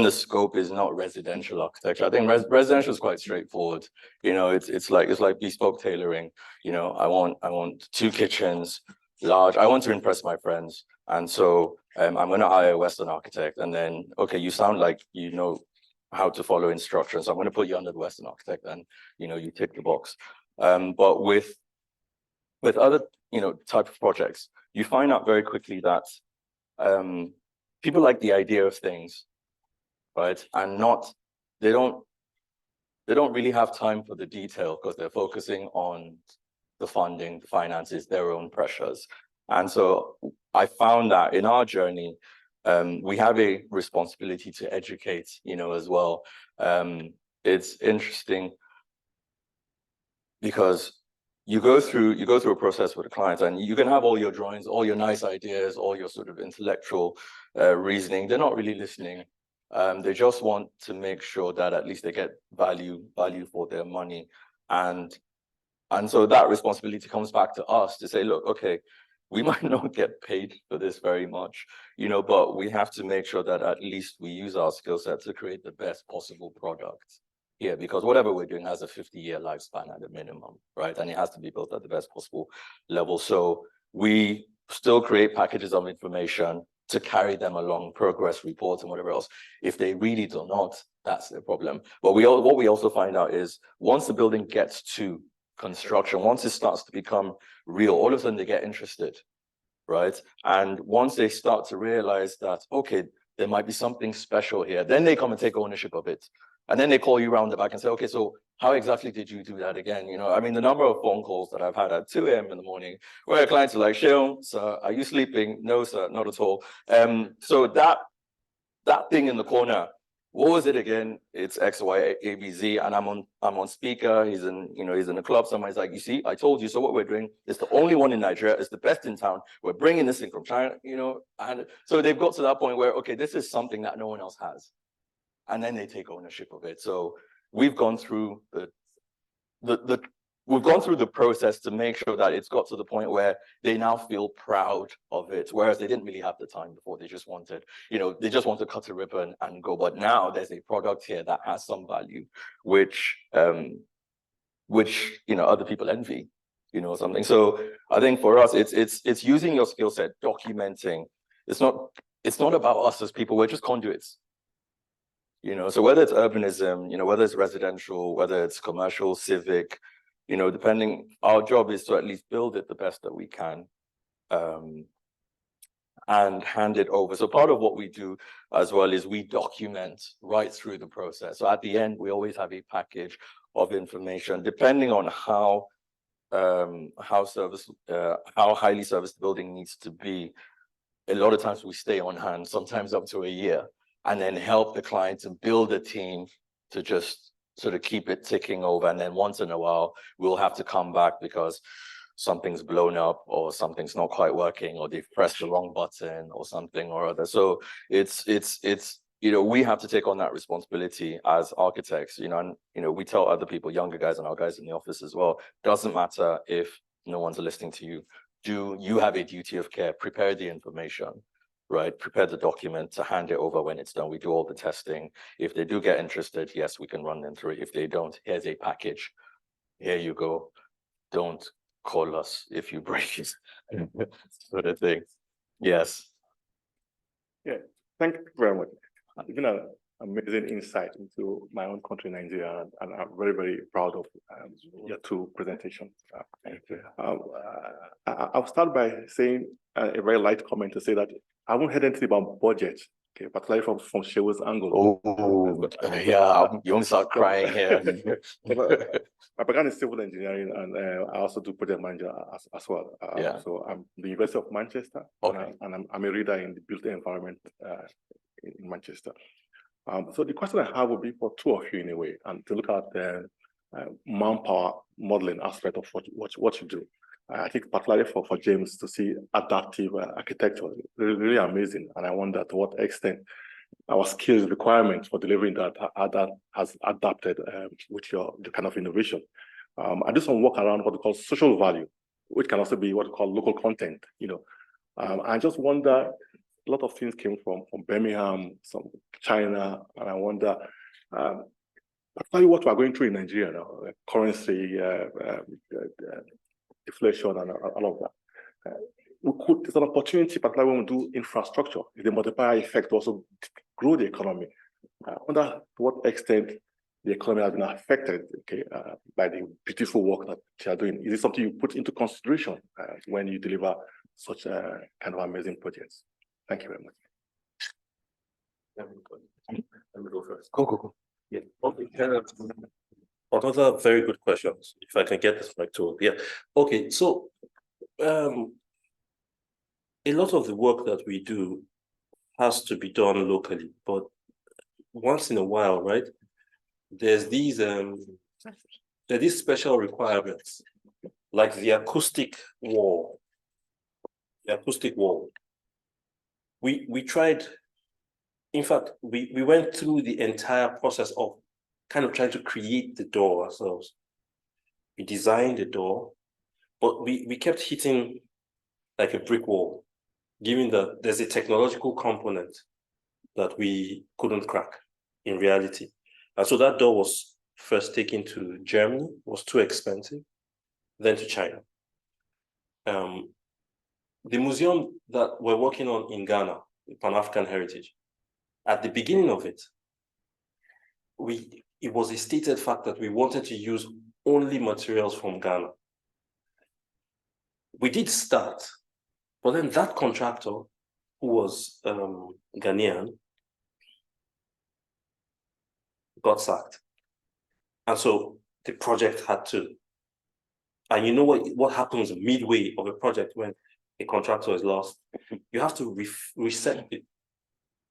the scope is not residential architecture. I think residential is quite straightforward. You know, it's like bespoke tailoring. You know, I want 2 kitchens, large. I want to impress my friends, and so I'm going to hire a Western architect. And then, okay, you sound like you know how to follow instructions. So I'm going to put you under the Western architect, and you know you tick the box. But with other type of projects, you find out very quickly that people like the idea of things, right? And they don't really have time for the detail because they're focusing on the funding, the finances, their own pressures. And so I found that in our journey, we have a responsibility to educate, as well. It's interesting because you go through a process with a client, and you can have all your drawings, all your nice ideas, all your sort of intellectual reasoning. They're not really listening. They just want to make sure that at least they get value for their money. And so that responsibility comes back to us to say, look, okay, we might not get paid for this very much, but we have to make sure that at least we use our skill set to create the best possible product. Yeah, because whatever we're doing has a 50-year lifespan at a minimum, right? And it has to be built at the best possible level. So we still create packages of information to carry them along, progress reports and whatever else. If they really do not, that's their problem. But what we also find out is once the building gets to construction, once it starts to become real, all of a sudden they get interested, right? And once they start to realize that, okay, there might be something special here. Then they come and take ownership of it. And then they call you around the back and say, okay, so how exactly did you do that again? You know, I mean, the number of phone calls that I've had at 2 a.m. in the morning where clients are like, Seun, sir, are you sleeping? No, sir, not at all. So that thing in the corner, what was it again? It's X, Y, A, B, Z, and I'm on speaker. He's in a club somewhere. He's like, you see, I told you. So what we're doing is the only one in Nigeria. It's the best in town. We're bringing this thing from China, you know, and so they've got to that point where, okay, this is something that no one else has, and then they take ownership of it. So we've gone through we've gone through the process to make sure that it's got to the point where they now feel proud of it, whereas they didn't really have the time before. They just wanted, you know, they just want to cut a ribbon and go. But now there's a product here that has some value, which you know, other people envy, you know, something. So I think for us, it's using your skill set, documenting. It's not about us as people. We're just conduits. You know, so whether it's urbanism, you know, whether it's residential, whether it's commercial, civic, you know, depending, our job is to at least build it the best that we can, and hand it over. So part of what we do as well is we document right through the process. So at the end, we always have a package of information, depending on how highly serviced the building needs to be. A lot of times we stay on hand, sometimes up to a year, and then help the client to build a team to just sort of keep it ticking over. And then once in a while, we'll have to come back because something's blown up or something's not quite working or they've pressed the wrong button or something or other. So it's you know, we have to take on that responsibility as architects, you know, and, you know, we tell other people, younger guys and our guys in the office as well, doesn't matter if no one's listening to you. Do you have a duty of care? Prepare the information, right? Prepare the document to hand it over when it's done. We do all the testing. If they do get interested, yes, we can run them through it. If they don't, here's a package. Here you go. Don't call us if you break it, sort of thing. Yes. Yeah, thank you very much. It's been an amazing insight into my own country, Nigeria, and I'm very, very proud of your two presentations. I'll start by saying a very light comment to say that I haven't heard anything about budget, okay, particularly from Seun's angle. Oh, yeah, you won't start crying here. My background is civil engineering, and I also do project manager as well. Yeah. So I'm the University of Manchester, Okay. and I'm a reader in the built environment in Manchester. So the question I have would be for two of you in a way, and to look at the manpower modeling aspect of what you do. I think particularly for James to see adaptive architecture, really amazing. And I wonder to what extent our skills requirements for delivering that has adapted with your kind of innovation. I do some work around what we call social value, which can also be what we call local content. You know, I just wonder, a lot of things came from Birmingham, some China, and I wonder, particularly what we're going through in Nigeria now, currency, deflation, and all of that. There's an opportunity, particularly when we do infrastructure, the multiplier effect to also grow the economy. I wonder to what extent the economy has been affected, okay, by the beautiful work that you are doing. Is it something you put into consideration when you deliver such kind of amazing projects? Thank you very much. Let me go first. Go. Yeah. Okay. Another very good question. If I can get this back to yeah. Okay. So, a lot of the work that we do has to be done locally, but once in a while, right? There's these special requirements, like the acoustic wall. The acoustic wall. We tried. In fact, we went through the entire process of kind of trying to create the door ourselves. We designed the door, but we kept hitting like a brick wall, given that there's a technological component that we couldn't crack in reality. And so that door was first taken to Germany, was too expensive, then to China. The museum that we're working on in Ghana, Pan-African Heritage, at the beginning of it, it was a stated fact that we wanted to use only materials from Ghana. We did start, but then that contractor, who was Ghanaian, got sacked. And so the project had to, and you know what happens midway of a project when a contractor is lost? You have to reset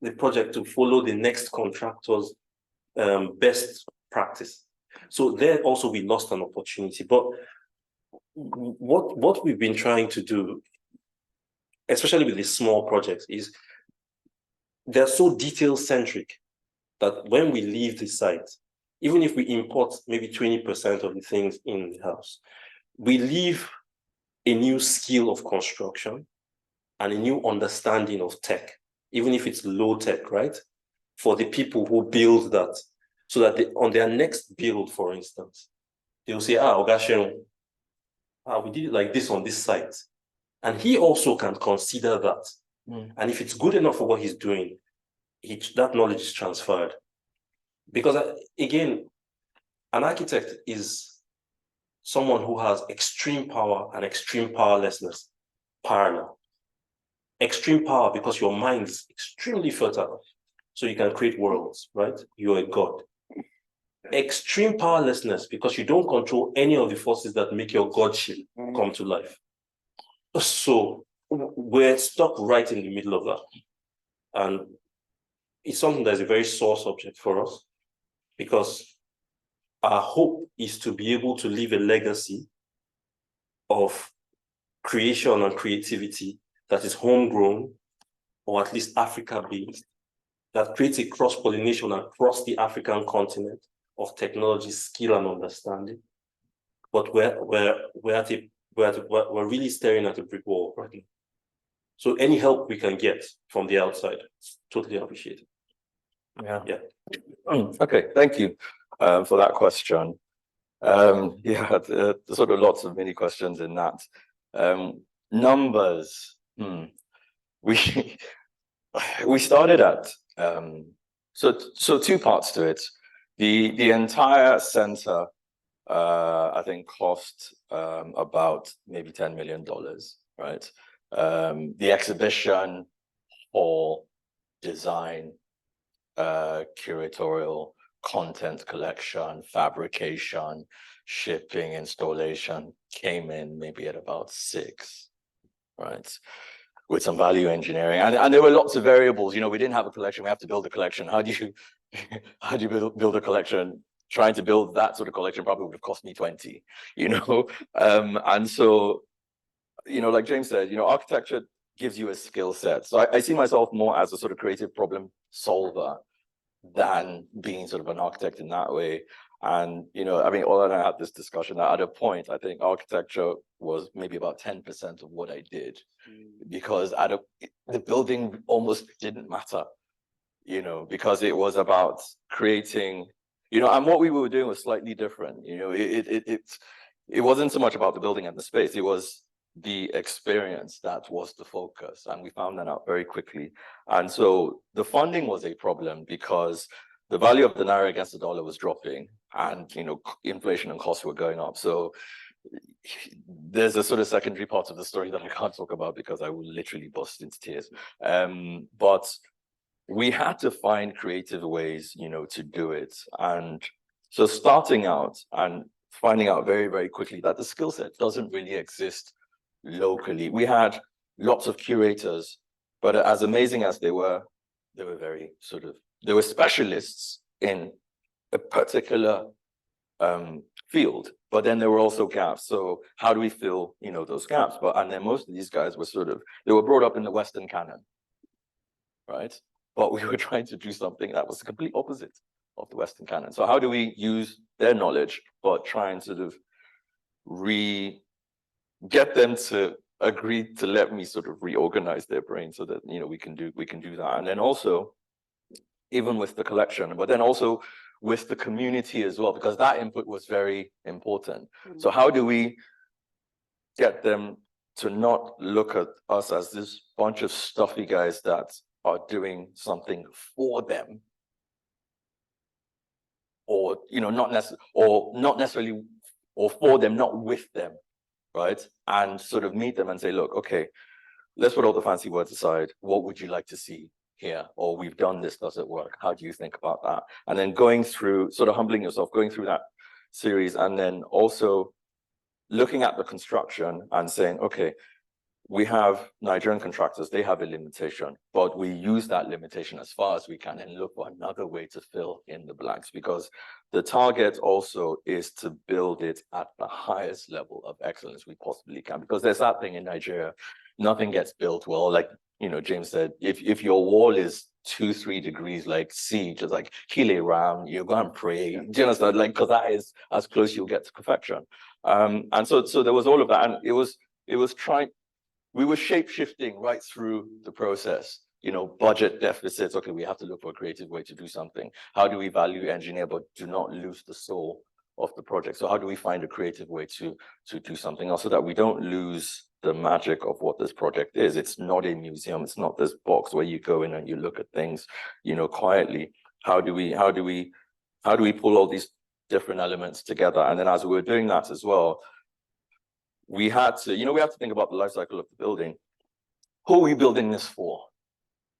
the project to follow the next contractor's best practice. So there also we lost an opportunity. But what we've been trying to do, especially with these small projects, is they're so detail-centric that when we leave the site, even if we import maybe 20% of the things in the house, we leave a new skill of construction and a new understanding of tech, even if it's low tech, right? For the people who build that, so that on their next build, for instance, they'll say, Ogashen, we did it like this on this site. And he also can consider that. And if it's good enough for what he's doing, that knowledge is transferred. Because again, an architect is someone who has extreme power and extreme powerlessness parallel. Extreme power because your mind is extremely fertile. So you can create worlds, right? You're a god. Extreme powerlessness because you don't control any of the forces that make your godship come to life. So we're stuck right in the middle of that. And it's something that's a very sore subject for us because our hope is to be able to leave a legacy of creation and creativity that is homegrown, or at least Africa-based, that creates a cross-pollination across the African continent of technology, skill, and understanding. But we're really staring at a brick wall right now. So any help we can get from the outside, totally appreciated. Yeah. Okay, thank you for that question. There's sort of lots of mini questions in that. Numbers. We started at so two parts to it. The entire center I think cost about maybe $10 million, right? The exhibition, hall, design, curatorial, content collection, fabrication, shipping, installation came in maybe at about 6, right? With some value engineering, and there were lots of variables. You know, we didn't have a collection; we have to build a collection. How do you build a collection? Trying to build that sort of collection probably would have cost me 20. You know, and so, you know, like James said, you know, architecture gives you a skill set. So I see myself more as a sort of creative problem solver than being sort of an architect in that way. And, you know, I mean, all and I had this discussion that at a point, I think architecture was maybe about 10% of what I did, because the building almost didn't matter, you know, because it was about creating, you know, and what we were doing was slightly different. You know, it wasn't so much about the building and the space, it was the experience that was the focus, and we found that out very quickly. And so the funding was a problem because the value of the naira against the dollar was dropping, and, you know, inflation and costs were going up. So there's a sort of secondary part of the story that I can't talk about because I will literally burst into tears. But we had to find creative ways, you know, to do it. And so starting out and finding out very, very quickly that the skill set doesn't really exist locally. We had lots of curators, but as amazing as they were very sort of, they were specialists in a particular field, but then there were also gaps. So how do we fill, you know, those gaps? And then most of these guys were they were brought up in the Western canon, right? But we were trying to do something that was the complete opposite of the Western canon. So how do we use their knowledge, but try and sort of get them to agree to let me sort of reorganize their brain so that, you know, we can do that. And then also, even with the collection, but then also with the community as well, because that input was very important. So how do we get them to not look at us as this bunch of stuffy guys that are doing something for them, or, you know, not necessarily, or for them, not with them, right? And sort of meet them and say, look, okay, let's put all the fancy words aside. What would you like to see here, or we've done this, does it work? How do you think about that? And then going through, sort of humbling yourself, going through that series, and then also looking at the construction and saying, okay, we have Nigerian contractors, they have a limitation, but we use that limitation as far as we can and look for another way to fill in the blanks, because the target also is to build it at the highest level of excellence we possibly can. Because there's that thing in Nigeria, nothing gets built well. Like, you know, James said, if your wall is 2-3 degrees like C, just like Kile Ram, you go and pray. Do you understand? Like, because that is as close you'll get to perfection. And so there was all of that, and it was trying. We were shape-shifting right through the process, you know, budget deficits. Okay, we have to look for a creative way to do something. How do we value engineer, but do not lose the soul of the project? So how do we find a creative way to do something else so that we don't lose the magic of what this project is? It's not a museum. It's not this box where you go in and you look at things, you know, quietly. How do we pull all these different elements together? And then as we were doing that as well, we had to, you know, we have to think about the life cycle of the building. Who are we building this for,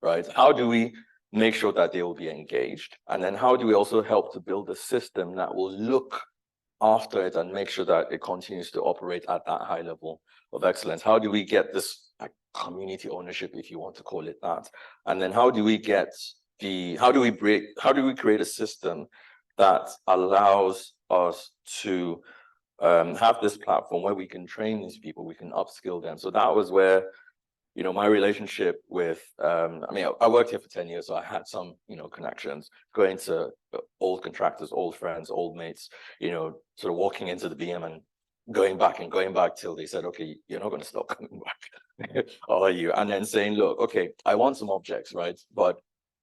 right? How do we make sure that they will be engaged? And then how do we also help to build a system that will look after it and make sure that it continues to operate at that high level of excellence? How do we get this like community ownership, if you want to call it that? And then how do we get how do we create a system that allows us to have this platform where we can train these people, we can upskill them? So that was where, you know, my relationship with, I mean, I worked here for 10 years, so I had some, you know, connections, going to old contractors, old friends, old mates, you know, sort of walking into the BM and going back till they said, okay, you're not going to stop coming back, are you? And then saying, look, okay, I want some objects, right? But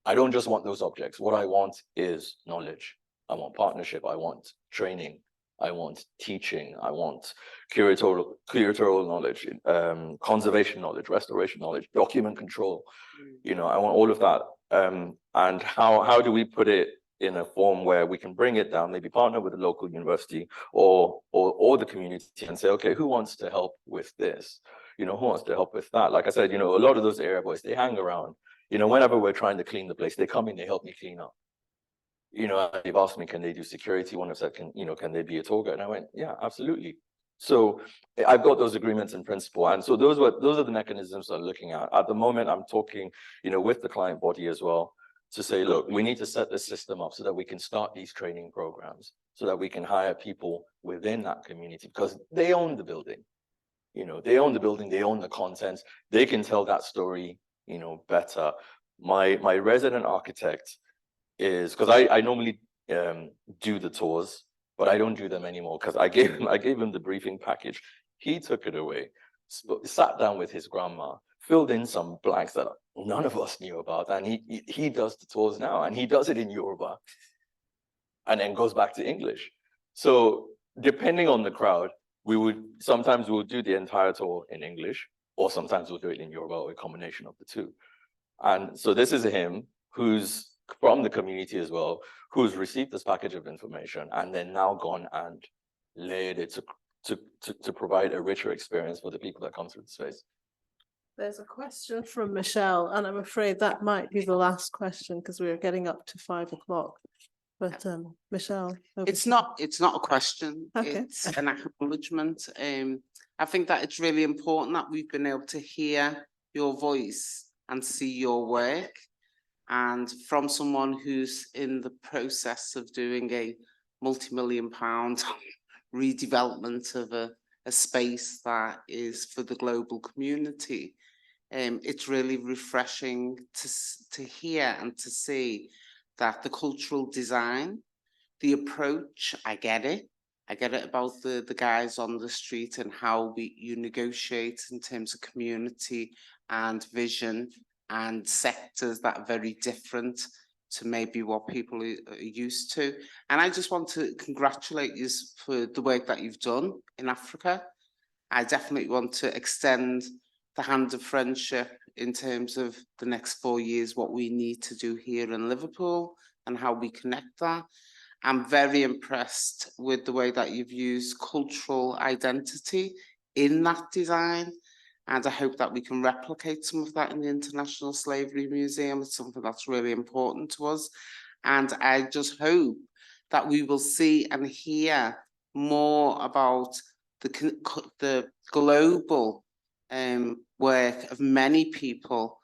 I don't just want those objects. What I want is knowledge. I want partnership. I want training. I want teaching, I want curatorial knowledge, conservation knowledge, restoration knowledge, document control. You know, I want all of that. And how do we put it in a form where we can bring it down, maybe partner with a local university or the community and say, okay, who wants to help with this? You know, who wants to help with that? Like I said, you know, a lot of those area boys, they hang around. You know, whenever we're trying to clean the place, they come in, they help me clean up. You know, they've asked me, can they do security? One have said, can they be a tour guide? And I went, yeah, absolutely. So I've got those agreements in principle. And so those are the mechanisms I'm looking at. At the moment, I'm talking, you know, with the client body as well to say, look, we need to set the system up so that we can start these training programs, so that we can hire people within that community, because they own the building. You know, they own the building, they own the content, they can tell that story, you know, better. My resident architect is, because I normally do the tours, but I don't do them anymore because I gave him the briefing package. He took it away, sat down with his grandma, filled in some blanks that none of us knew about, and he does the tours now, and he does it in Yoruba, and then goes back to English. So depending on the crowd, sometimes we'll do the entire tour in English, or sometimes we'll do it in Yoruba, or a combination of the two. And so this is him who's from the community as well, who's received this package of information and then now gone and layered it to provide a richer experience for the people that come through the space. There's a question from Michelle, and I'm afraid that might be the last question because we're getting up to 5 o'clock. But Michelle, it's not a question. Okay. It's an acknowledgement. I think that it's really important that we've been able to hear your voice and see your work. And from someone who's in the process of doing a multi-million-pound redevelopment of a space that is for the global community, it's really refreshing to hear and to see that the cultural design, the approach, I get it about the guys on the street and how you negotiate in terms of community and vision and sectors that are very different to maybe what people are used to. And I just want to congratulate you for the work that you've done in Africa. I definitely want to extend the hand of friendship in terms of the next 4 years, what we need to do here in Liverpool and how we connect that. I'm very impressed with the way that you've used cultural identity in that design. And I hope that we can replicate some of that in the International Slavery Museum. It's something that's really important to us. And I just hope that we will see and hear more about the global work of many people,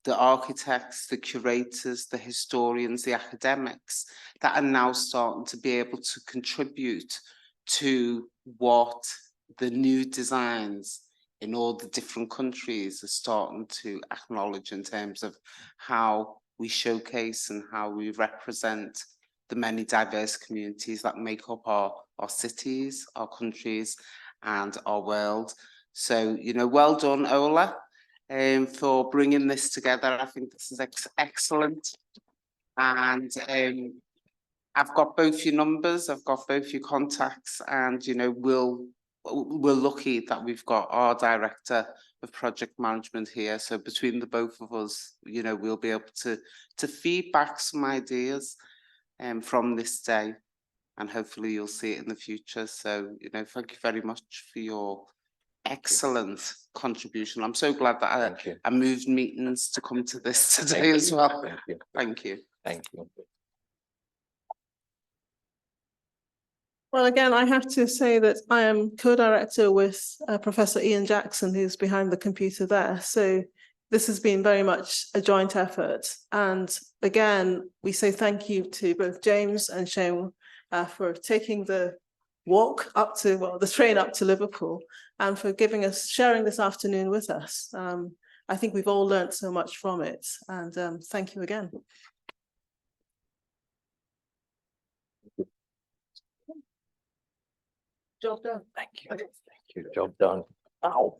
the architects, the curators, the historians, the academics, that are now starting to be able to contribute to what the new designs in all the different countries are starting to acknowledge in terms of how we showcase and how we represent the many diverse communities that make up our cities, our countries, and our world. So, you know, well done, Ola, for bringing this together. I think this is excellent. And I've got both your numbers, I've got both your contacts, and, you know, we're lucky that we've got our director of project management here. So between the both of us, you know, we'll be able to feed back some ideas from this day, and hopefully you'll see it in the future. So, you know, thank you very much for your excellent contribution. I'm so glad that I moved meetings to come to this today as well. Thank you. Thank you. Thank you. Well, again, I have to say that I am co-director with Professor Ian Jackson, who's behind the computer there. So this has been very much a joint effort. And again, we say thank you to both James and Seun for taking the walk up to, well, the train up to Liverpool, and for sharing this afternoon with us. I think we've all learned so much from it, and thank you again. Job done. Thank you. Thank you. Job done. Ow.